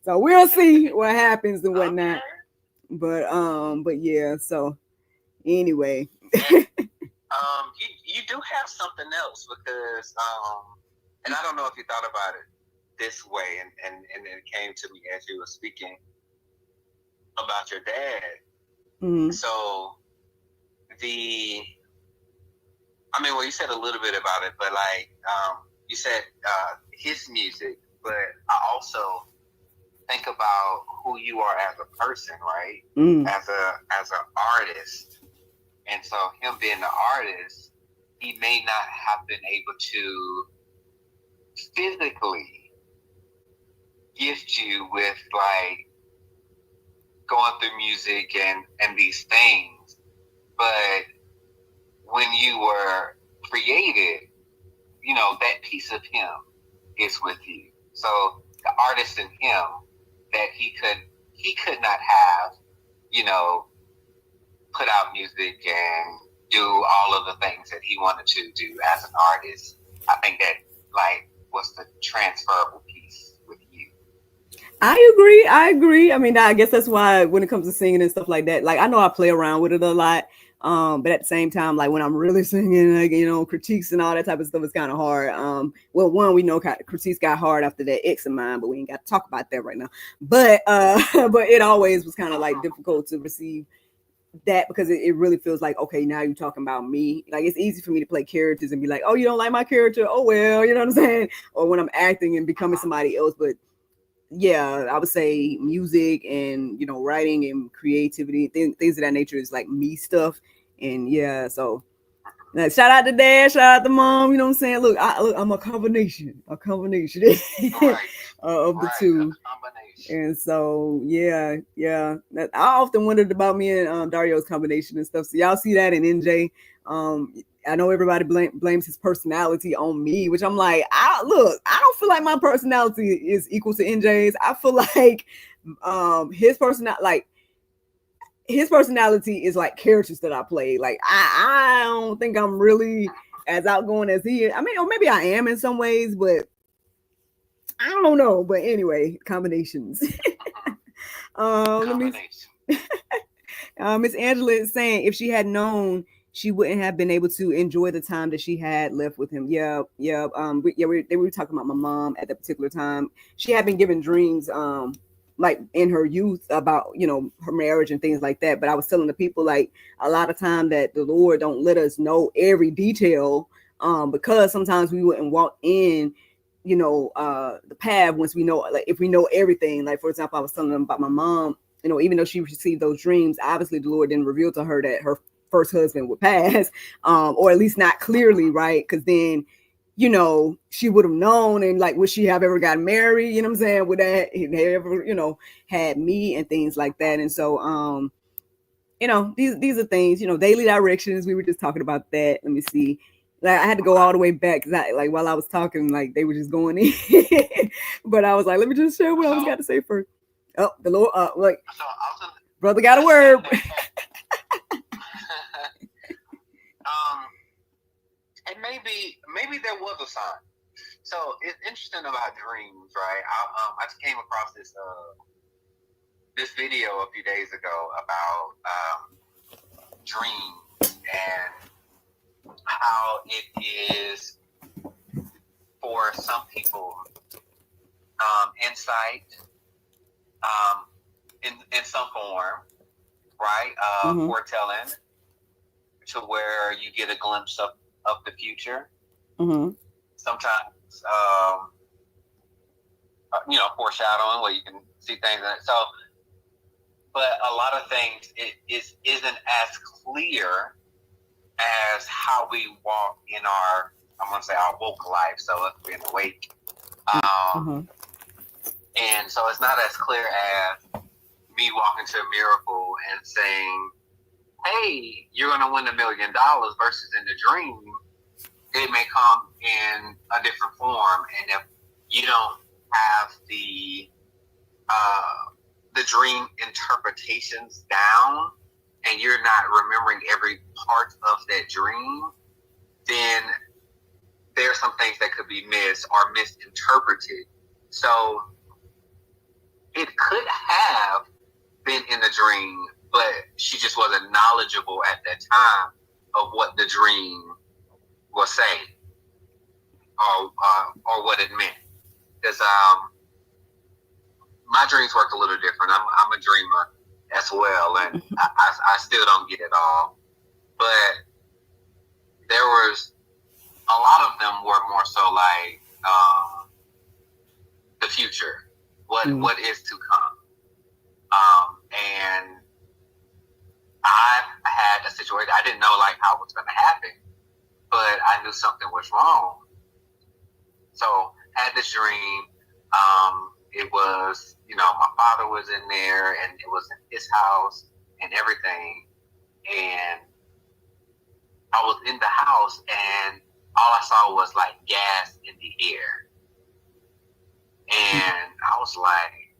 we'll see what happens and whatnot. But yeah. So anyway, you do have something else because and I don't know if you thought about it this way, and it came to me as you were speaking about your dad. Mm-hmm. So the, I mean, well, you said a little bit about it, but like you said his music, but I also think about who you are as a person, right? Mm. As an artist, and so him being an artist, he may not have been able to physically gift you with like going through music and these things, but when you were created, you know, that piece of him is with you. So the artist in him that he could not have, you know, put out music and do all of the things that he wanted to do as an artist. I think that like was the transferable piece with you. I agree. I agree. I mean, I guess that's why when it comes to singing and stuff like that, like I know I play around with it a lot. But at the same time, like when I'm really singing, like critiques and all that type of stuff is kind of hard. Well, one we know critiques got hard after that ex of mine, but we ain't got to talk about that right now. But but it always was kind of like difficult to receive that because it really feels like, okay, now you're talking about me. Like it's easy for me to play characters and be like, oh, you don't like my character, oh well, you know what I'm saying? Or when I'm acting and becoming somebody else. But yeah, I would say music and writing and creativity, things of that nature is like me stuff. And yeah, so like, shout out to dad, shout out to mom. You know what I'm saying? Look, I'm a combination, Right. of the Right. A two. combination. And so yeah. I often wondered about me and Dario's combination and stuff. So y'all see that in NJ. Um, I know everybody blames his personality on me, which I'm like, I don't feel like my personality is equal to NJ's. I feel like his personality is like characters that I play. Like I don't think I'm really as outgoing as he is. I mean, or maybe I am in some ways, but I don't know. But anyway, combinations. Let me. Combination. Miss Angela is saying if she had known, she wouldn't have been able to enjoy the time that she had left with him. Yeah, yeah. They were talking about my mom at that particular time. She had been given dreams, like in her youth about her marriage and things like that. But I was telling the people like a lot of time that the Lord don't let us know every detail, because sometimes we wouldn't walk in the path once we know, like if we know everything. Like for example, I was telling them about my mom, even though she received those dreams, obviously the Lord didn't reveal to her that her first husband would pass, or at least not clearly, right? Because then she would have known, and like would she have ever gotten married, you know what I'm saying, would that ever had me and things like that. And so these are things, daily directions. We were just talking about that. Let me see. Like I had to go all the way back because like while I was talking, like they were just going in, but I was like, let me just share what I was got to say first. Oh, the Lord, like So I was brother got a word. and maybe there was a sign. So it's interesting about dreams, right? I just came across this video a few days ago about dreams and how it is for some people insight in some form, right? Foretelling to where you get a glimpse of the future. Sometimes, foreshadowing where you can see things. So, but a lot of things isn't as clear as how we walk in our, I'm going to say our woke life. So us being awake. And so it's not as clear as me walking to a miracle and saying, hey, you're going to win $1 million versus in the dream, it may come in a different form. And if you don't have the dream interpretations down and you're not remembering every part of that dream, then there's some things that could be missed or misinterpreted. So it could have been in the dream, but she just wasn't knowledgeable at that time of what the dream was saying or what it meant. Because my dreams work a little different. I'm a dreamer. as well, and I still don't get it all. But there was a lot of them were more so like the future, what is to come. And I had a situation. I didn't know like how it was going to happen, but I knew something was wrong. So had this dream. It was, my father was in there, and it was in his house and everything. And I was in the house, and all I saw was like gas in the air. And I was like,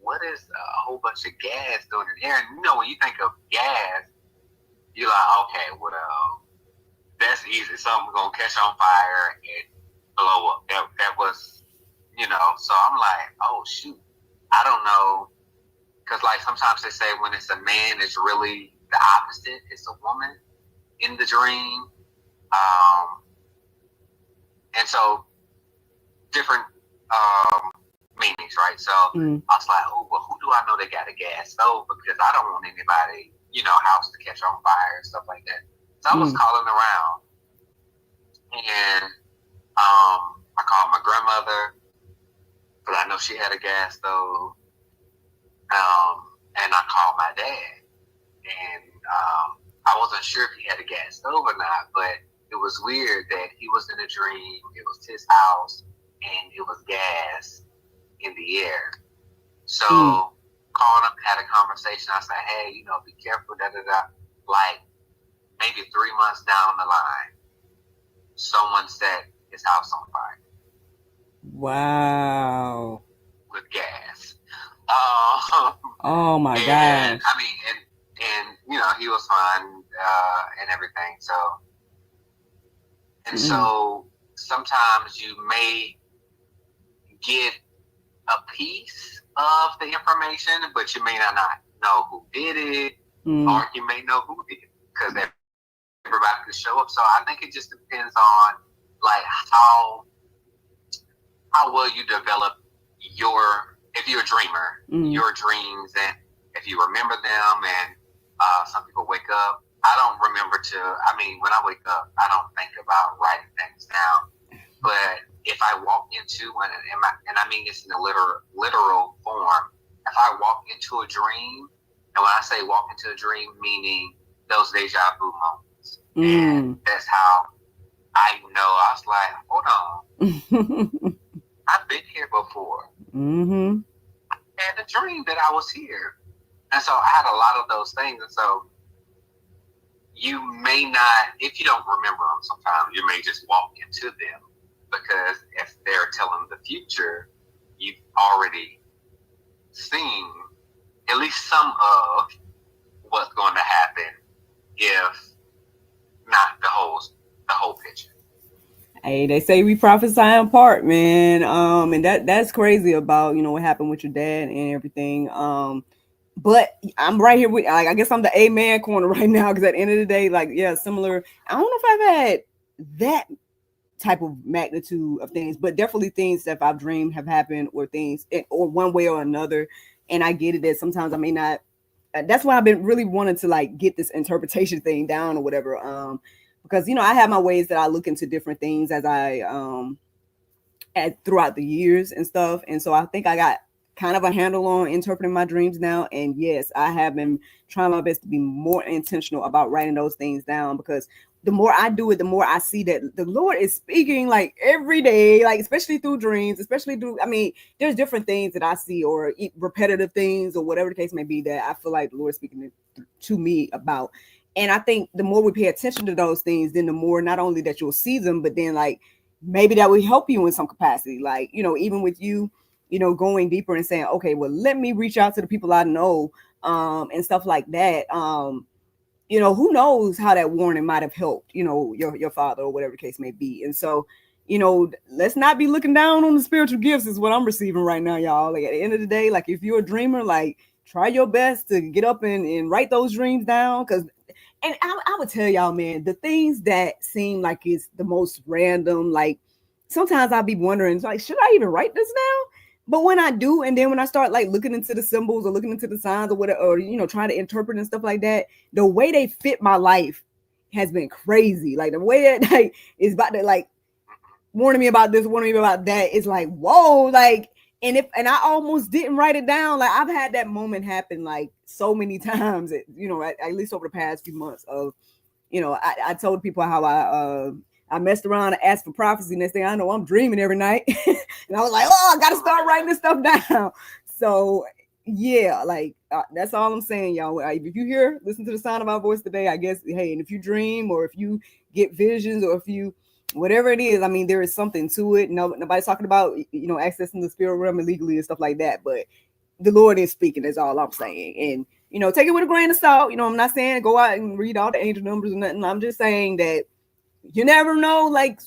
what is a whole bunch of gas doing in the air? And when you think of gas, you're like, okay, well, that's easy. Something's going to catch on fire and blow up. That was, so I'm like, oh, shoot. I don't know. Because, like, sometimes they say when it's a man, it's really the opposite. It's a woman in the dream. And so different meanings, right? So I was like, oh, well, who do I know that got a gas stove? Because I don't want anybody, house to catch on fire and stuff like that. So I was calling around, and I called my grandmother because I know she had a gas stove, and I called my dad, and I wasn't sure if he had a gas stove or not, but it was weird that he was in a dream. It was his house, and it was gas in the air. So called him, had a conversation. I said, hey, be careful, da-da-da. Like, maybe 3 months down the line, someone set his house on fire. Wow. With gas. Oh, my and, gosh. I mean, and he was fine and everything. So sometimes you may get a piece of the information, but you may not know who did it, or you may know who did it, because everybody could show up. So I think it just depends on like how well you develop if you're a dreamer, your dreams, and if you remember them. And some people wake up. I don't remember when I wake up, I don't think about writing things down. But if I walk into and I mean this in a literal form, if I walk into a dream, and when I say walk into a dream, meaning those deja vu moments, and that's how I know. I was like, hold on, I've been here before. I had a dream that I was here, and so I had a lot of those things, and so you may not, if you don't remember them, sometimes you may just walk into them. Because if they're telling the future, you've already seen at least some of what's going to happen, if not the whole picture. Hey, they say we prophesy in part, man. And that's crazy about what happened with your dad and everything. But I'm right here with, like, I guess I'm the amen corner right now, because at the end of the day, like, yeah, similar. I don't know if I've had that type of magnitude of things, but definitely things that I've dreamed have happened, or things, or one way or another. And I get it that sometimes I may not. That's why I've been really wanting to like get this interpretation thing down or whatever. Because I have my ways that I look into different things as I throughout the years and stuff, and so I think I got kind of a handle on interpreting my dreams now. And yes, I have been trying my best to be more intentional about writing those things down, because the more I do it, the more I see that the Lord is speaking like every day, like especially through dreams, especially through, I mean, there's different things that I see, or repetitive things, or whatever the case may be, that I feel like the Lord is speaking to me about. And I think the more we pay attention to those things, then the more, not only that you'll see them, but then like maybe that will help you in some capacity. Like, even with you, going deeper and saying, okay, well, let me reach out to the people I know, and stuff like that. Who knows how that warning might have helped, your father, or whatever the case may be. And so, let's not be looking down on the spiritual gifts, is what I'm receiving right now, y'all. Like, at the end of the day, like, if you're a dreamer, like, try your best to get up and write those dreams down. And I would tell y'all, man, the things that seem like it's the most random, like, sometimes I'll be wondering, like, should I even write this now? But when I do, and then when I start like looking into the symbols or looking into the signs or whatever, or trying to interpret and stuff like that, the way they fit my life has been crazy. Like the way that like is about to like warning me about this, warning me about that. It's like, whoa, like, and I almost didn't write it down. Like I've had that moment happen like so many times, at least over the past few months of, I told people how I messed around and asked for prophecy. Next thing I know, I'm dreaming every night. And I was like, oh, I got to start writing this stuff down. So yeah, like that's all I'm saying, y'all. If you listen to the sound of my voice today, I guess, hey, and if you dream or if you get visions or if you, whatever it is, I mean, there is something to it. No, nobody's talking about, accessing the spirit realm illegally and stuff like that. But the Lord is speaking, is all I'm saying. And, take it with a grain of salt. I'm not saying go out and read all the angel numbers or nothing. I'm just saying that you never know, like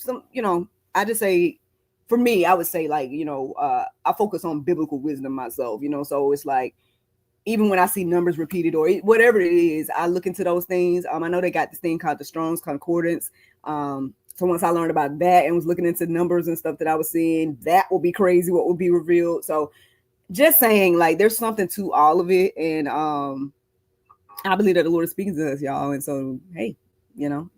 I just say, for me, I would say like, I focus on biblical wisdom myself, so it's like, even when I see numbers repeated or whatever it is, I look into those things. I know they got this thing called the Strong's Concordance. So once I learned about that and was looking into numbers and stuff that I was seeing, that will be crazy what will be revealed. So just saying, like, there's something to all of it. And I believe that the Lord is speaking to us, y'all. And so, hey,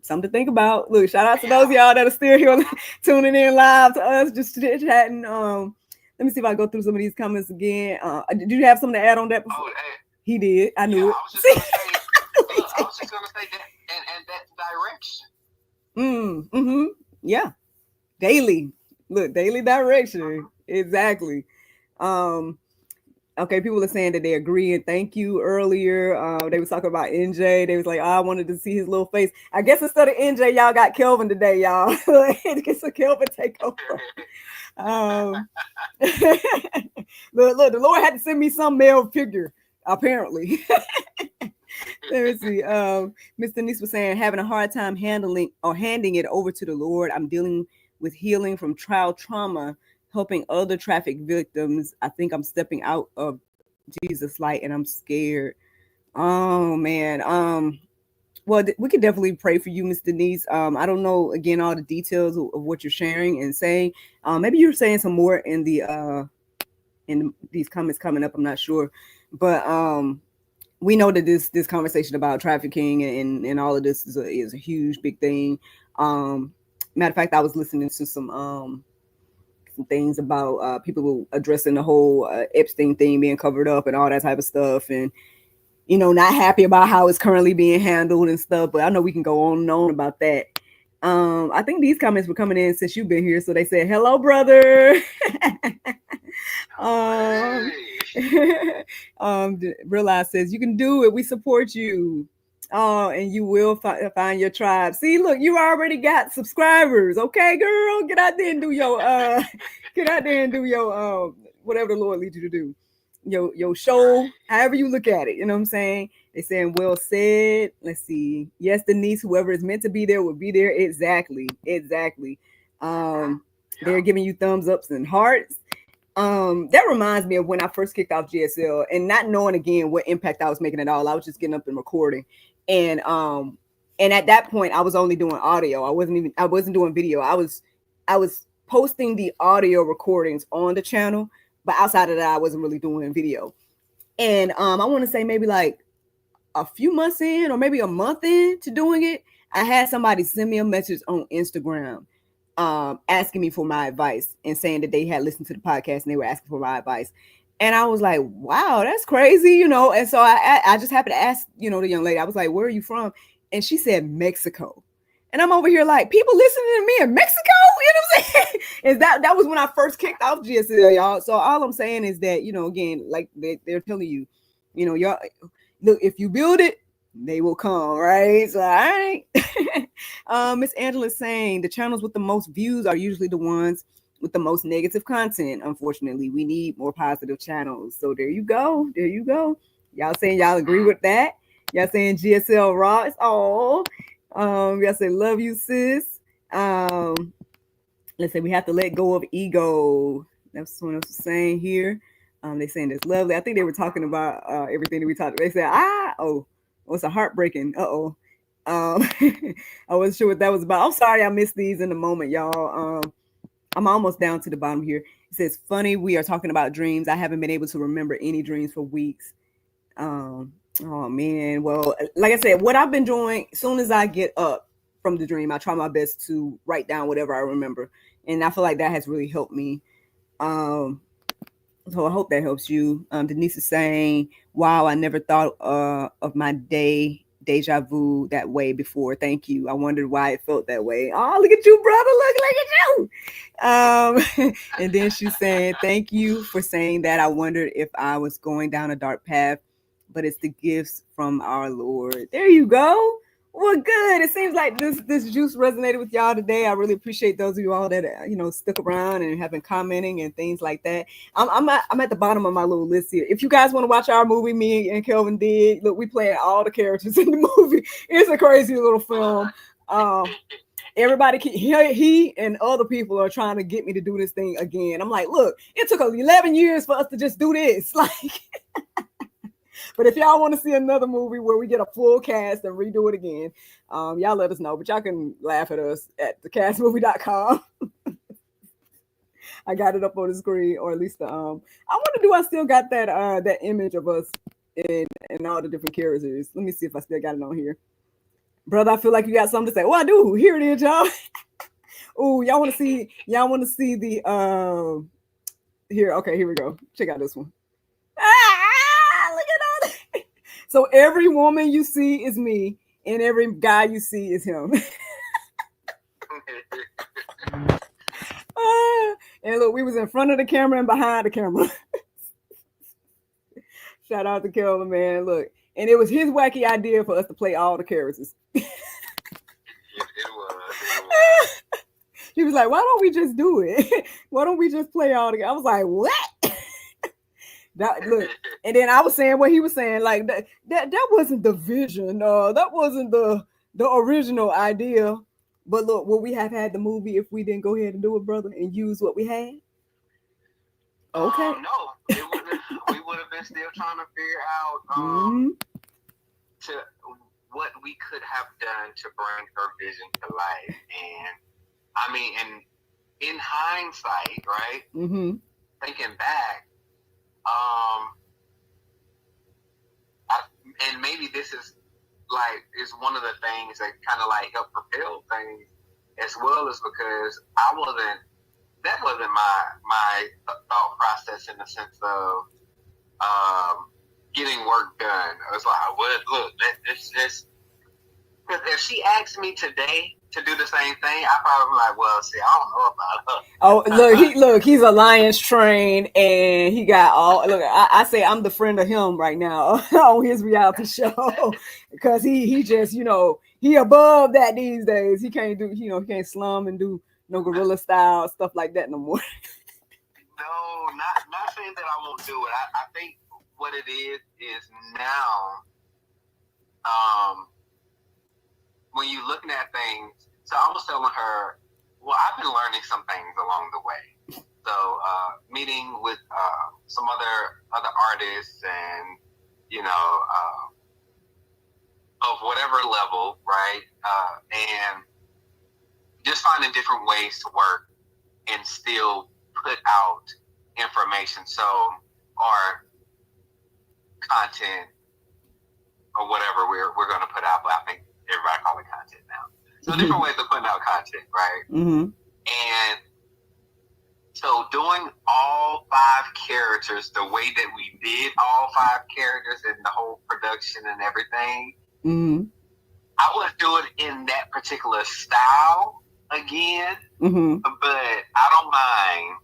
something to think about. Look, shout out to those of y'all that are still here tuning in live to us, just chatting. Let me see if I go through some of these comments again. Did you have something to add on that before? He did. I knew it. I was just gonna say that and that direction. Yeah. Daily. Look, daily direction. Exactly. Okay, people are saying that they agree and thank you earlier. They was talking about NJ. They was like, oh, I wanted to see his little face. I guess instead of NJ, y'all got Kelvin today, y'all. Get some Kelvin take over. Look, the Lord had to send me some male figure, apparently. Let me see. Mr. Nice was saying, having a hard time handling or handing it over to the Lord. I'm dealing with healing from child trauma, helping other traffic victims. I think I'm stepping out of Jesus' light and I'm scared. Oh man. Well, we can definitely pray for you, Miss Denise. I don't know again all the details of what you're sharing and saying. Maybe you're saying some more in these comments coming up. I'm not sure, but we know that this conversation about trafficking and all of this is a huge big thing. Matter of fact, I was listening to some things about people addressing the whole Epstein thing being covered up and all that type of stuff, and not happy about how it's currently being handled and stuff. But I know we can go on and on about that. I think these comments were coming in since you've been here, so they said, "Hello, brother." Realize says, "You can do it. We support you. Oh, and you will find your tribe." See, look, you already got subscribers. Okay, girl, get out there and do your whatever the Lord leads you to do. Your show, however you look at it. You know what I'm saying? They saying, well said. Let's see. Yes, Denise, whoever is meant to be there will be there. Exactly. They're giving you thumbs ups and hearts. That reminds me of when I first kicked off GSL and not knowing again what impact I was making at all. I was just getting up and recording. And at that point I was only doing audio. I wasn't doing video. I was posting the audio recordings on the channel, but outside of that, I wasn't really doing video. And I want to say maybe like a few months in or maybe a month into doing it, I had somebody send me a message on Instagram asking me for my advice and saying that they had listened to the podcast and they were asking for my advice. And I was like, wow, that's crazy, And so I just happened to ask, the young lady, I was like, where are you from? And she said, Mexico. And I'm over here like, people listening to me in Mexico? You know what I'm saying? And that was when I first kicked off GSL, y'all. So all I'm saying is that, again, like they're telling you, y'all, look, if you build it, they will come, right? So, all right. Miss Angela's saying the channels with the most views are usually the ones with the most negative content. Unfortunately, we need more positive channels. So there you go. Y'all saying y'all agree with that? Y'all saying GSL rocks? Oh, y'all say love you, sis. Let's say we have to let go of ego. That's what someone else was saying here. They saying it's lovely. I think they were talking about everything that we talked about. They said, it's a heartbreaking. I wasn't sure what that was about. I'm sorry I missed these in the moment, y'all. I'm almost down to the bottom here. It says, "Funny, we are talking about dreams. I haven't been able to remember any dreams for weeks." Um, oh man. Well, like I said, what I've been doing, as soon as I get up from the dream, I try my best to write down whatever I remember, and I feel like that has really helped me. Um, so I hope that helps you. Denise is saying, "Wow, I never thought of my deja vu that way before. Thank you. I wondered why it felt that way. Oh, look at you, brother. Look at you." And then she's saying, "Thank you for saying that. I wondered if I was going down a dark path, but it's the gifts from our Lord." There you go. Well, good. It seems like this juice resonated with y'all today. I really appreciate those of you all that stuck around and have been commenting and things like that. I'm at the bottom of my little list here. If you guys want to watch our movie, me and Kelvin did. Look, we playing all the characters in the movie. It's a crazy little film. Everybody, he and other people are trying to get me to do this thing again. I'm like, look, it took 11 years for us to just do this. Like, but if y'all want to see another movie where we get a full cast and redo it again, y'all let us know. But y'all can laugh at us at thecastmovie.com. I got it up on the screen, or at least the I wonder, do I still got that image of us in all the different characters? Let me see if I still got it on here. Brother, I feel like you got something to say. Oh, I do. Here it is, y'all. Oh, y'all want to see? Y'all want to see the here? Okay, here we go. Check out this one. Look at all that. So every woman you see is me, and every guy you see is him. And look, we was in front of the camera and behind the camera. Shout out to Kelvin, man. Look, and it was his wacky idea for us to play all the characters. It was. He was like, "Why don't we just do it? Why don't we just play all the?" I was like, "What?" Look, and then I was saying what he was saying, like that wasn't the vision. That wasn't the original idea. But look, would we have had the movie if we didn't go ahead and do it, brother, and use what we had? Okay. No, we would have been still trying to figure out to what we could have done to bring her vision to life. And I mean, and in hindsight, right? Mm-hmm. Thinking back, and maybe this is one of the things that kind of like help propel things, as well as because that wasn't my thought process in the sense of getting work done. I was like, well, look, this because if she asked me today to do the same thing, I probably be like, well, see, I don't know about her. Oh, he's a Lions trained, and he got all. Look, I say I'm the friend of him right now on his reality show, because he just he above that these days. He can't do he can't slum and do no gorilla style stuff like that no more. No, not saying that I won't do it. I think what it is now, when you're looking at things. So I was telling her, well, I've been learning some things along the way. So meeting with some other artists, and of whatever level, right? And just finding different ways to work and still put out information, or content, or whatever we're going to put out. But I think everybody call it content now. So different ways of putting out content, right? Mm-hmm. And so doing all 5 characters the way that we did all 5 characters and the whole production and everything, mm-hmm. I would do it in that particular style again. Mm-hmm. But I don't mind,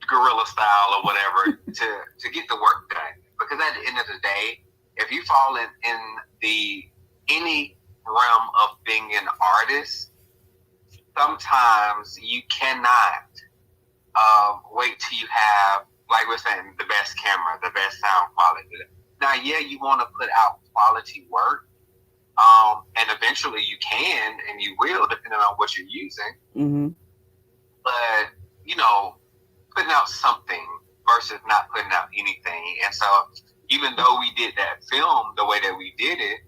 guerrilla style or whatever to get the work done. Because at the end of the day, if you fall in any realm of being an artist, sometimes you cannot wait till you have, like we're saying, the best camera, the best sound quality. Now, yeah, you want to put out quality work, and eventually you can and you will, depending on what you're using. Mm-hmm. But putting out something versus not putting out anything. And so, even though we did that film the way that we did it,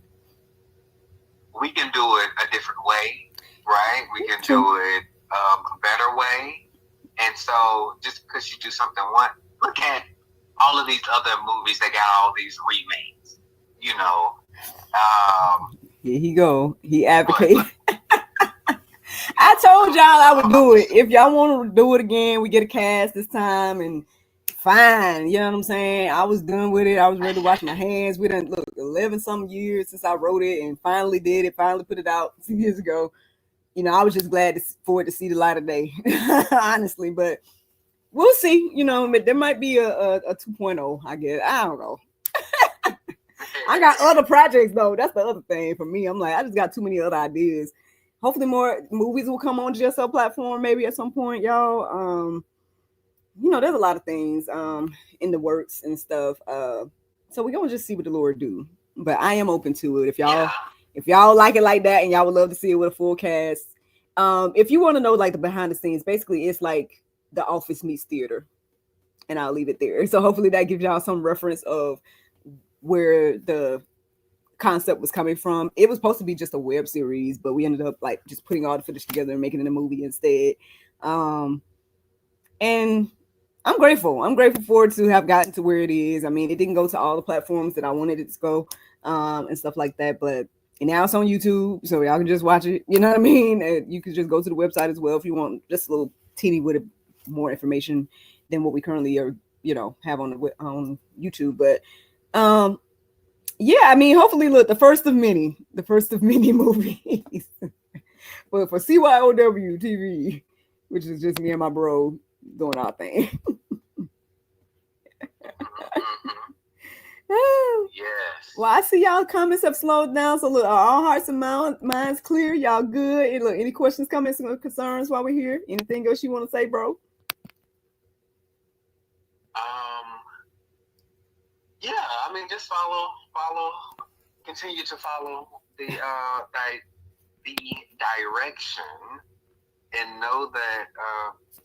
we can do it a different way, right? We can do it a better way. And so just because you do something once, look at all of these other movies that got all these remakes. You know, Here he go. He but advocated. I told y'all I would do it. If y'all want to do it again, we get a cast this time and fine. You know what I'm saying? I was done with it. I was ready to wash my hands. We done look 11 some years since I wrote it and finally did it. Finally put it out 2 years ago. You know, I was just glad for it to see the light of day, honestly. But we'll see. You know, there might be a 2.0, I guess. I don't know. I got other projects though. That's the other thing for me. I'm like, I just got too many other ideas. Hopefully more movies will come on GSL platform maybe at some point, y'all. You know, there's a lot of things in the works and stuff. So we're gonna just see what the Lord do. But I am open to it. If y'all like it like that and y'all would love to see it with a full cast. If you want to know like the behind the scenes, basically it's like The Office meets theater. And I'll leave it there. So hopefully that gives y'all some reference of where the concept was coming from. It was supposed to be just a web series, but we ended up like just putting all the footage together and making it a movie instead. And I'm grateful. I'm grateful for it to have gotten to where it is. I mean, it didn't go to all the platforms that I wanted it to go, and stuff like that. But and now it's on YouTube, so y'all can just watch it. You know what I mean? And you can just go to the website as well if you want just a little teeny bit of more information than what we currently are, have on YouTube. But yeah, I mean, hopefully, look, the first of many movies but for CYOW TV, which is just me and my bro doing our thing. Yes. Well, I see y'all comments have slowed down, so look, are all hearts and minds clear? Y'all good? And look, any questions, comments, or concerns while we're here? Anything else you want to say, bro? Yeah, I mean, just continue to follow the direction, and know that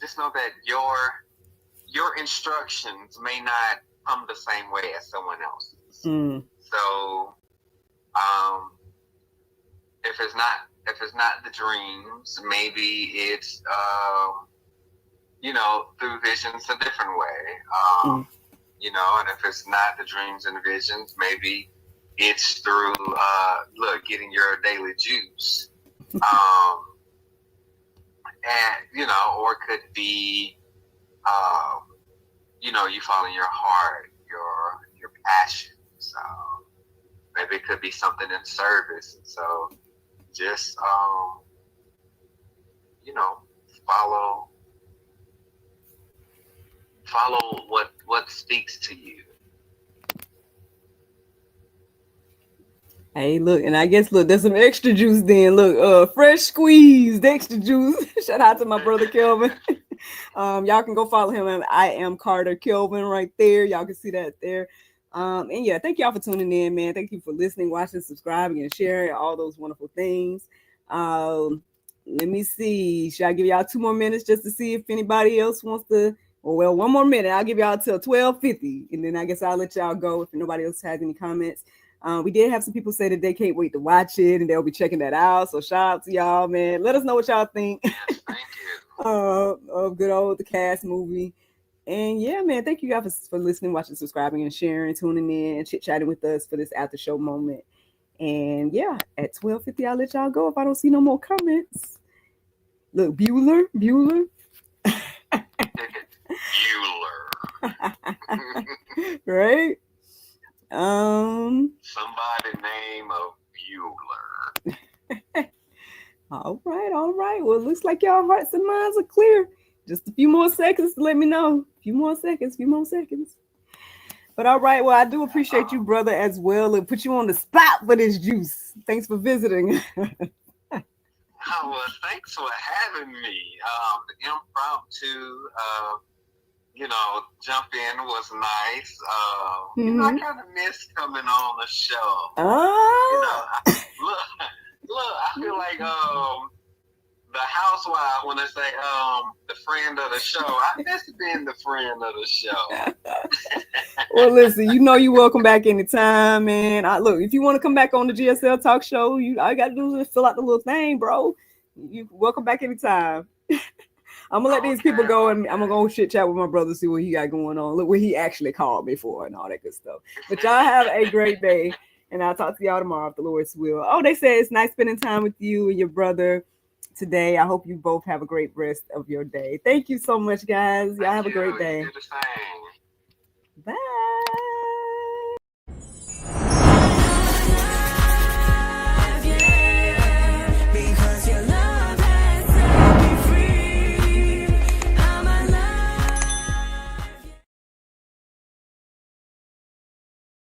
just know that your instructions may not come the same way as someone else's. So, if it's not the dreams, maybe it's through visions a different way. And if it's not the dreams and visions, maybe it's through getting your daily juice. And or it could be you following your heart, your passions. Maybe it could be something in service. And so just follow what speaks to you. Hey, look, and I guess there's some extra juice then. Look, fresh squeezed extra juice. Shout out to my brother Kelvin. Y'all can go follow him. I am Carter Kelvin right there. Y'all can see that there. And yeah, thank y'all for tuning in, man. Thank you for listening, watching, subscribing, and sharing all those wonderful things. Let me see. Should I give y'all 2 more minutes just to see if anybody else wants to? Well, 1 more minute. I'll give y'all till 12:50, and then I guess I'll let y'all go if nobody else has any comments. We did have some people say that they can't wait to watch it and they'll be checking that out. So shout out to y'all, man. Let us know what y'all think. Yes, thank you. Of good old The Cast movie. And yeah, man, thank you guys for listening, watching, subscribing, and sharing, tuning in, and chit-chatting with us for this after show moment. And yeah, at 12:50, I'll let y'all go if I don't see no more comments. Look, Bueller. Right? Somebody name of Bueller. All right. Well, it looks like y'all hearts and minds are clear. Just a few more seconds to let me know. A few more seconds. But all right, well, I do appreciate you, brother, as well, and put you on the spot for this juice. Thanks for visiting. Oh, well, thanks for having me. The impromptu, jump in was nice. I kind of missed coming on the show. Look, I feel like the housewife when they say the friend of the show. I miss being the friend of the show. Well, listen, you're welcome back anytime, man. Look, if you want to come back on the GSL talk show, all you got to do is fill out the little thing, bro. You welcome back anytime. I'm gonna let these people go, and I'm gonna go shit chat with my brother, see what he got going on. Look what he actually called me for and all that good stuff. But y'all have a great day, and I'll talk to y'all tomorrow if the Lord's will. Oh, they say it's nice spending time with you and your brother today. I hope you both have a great rest of your day. Thank you so much, guys. Y'all have a great day. You do the same.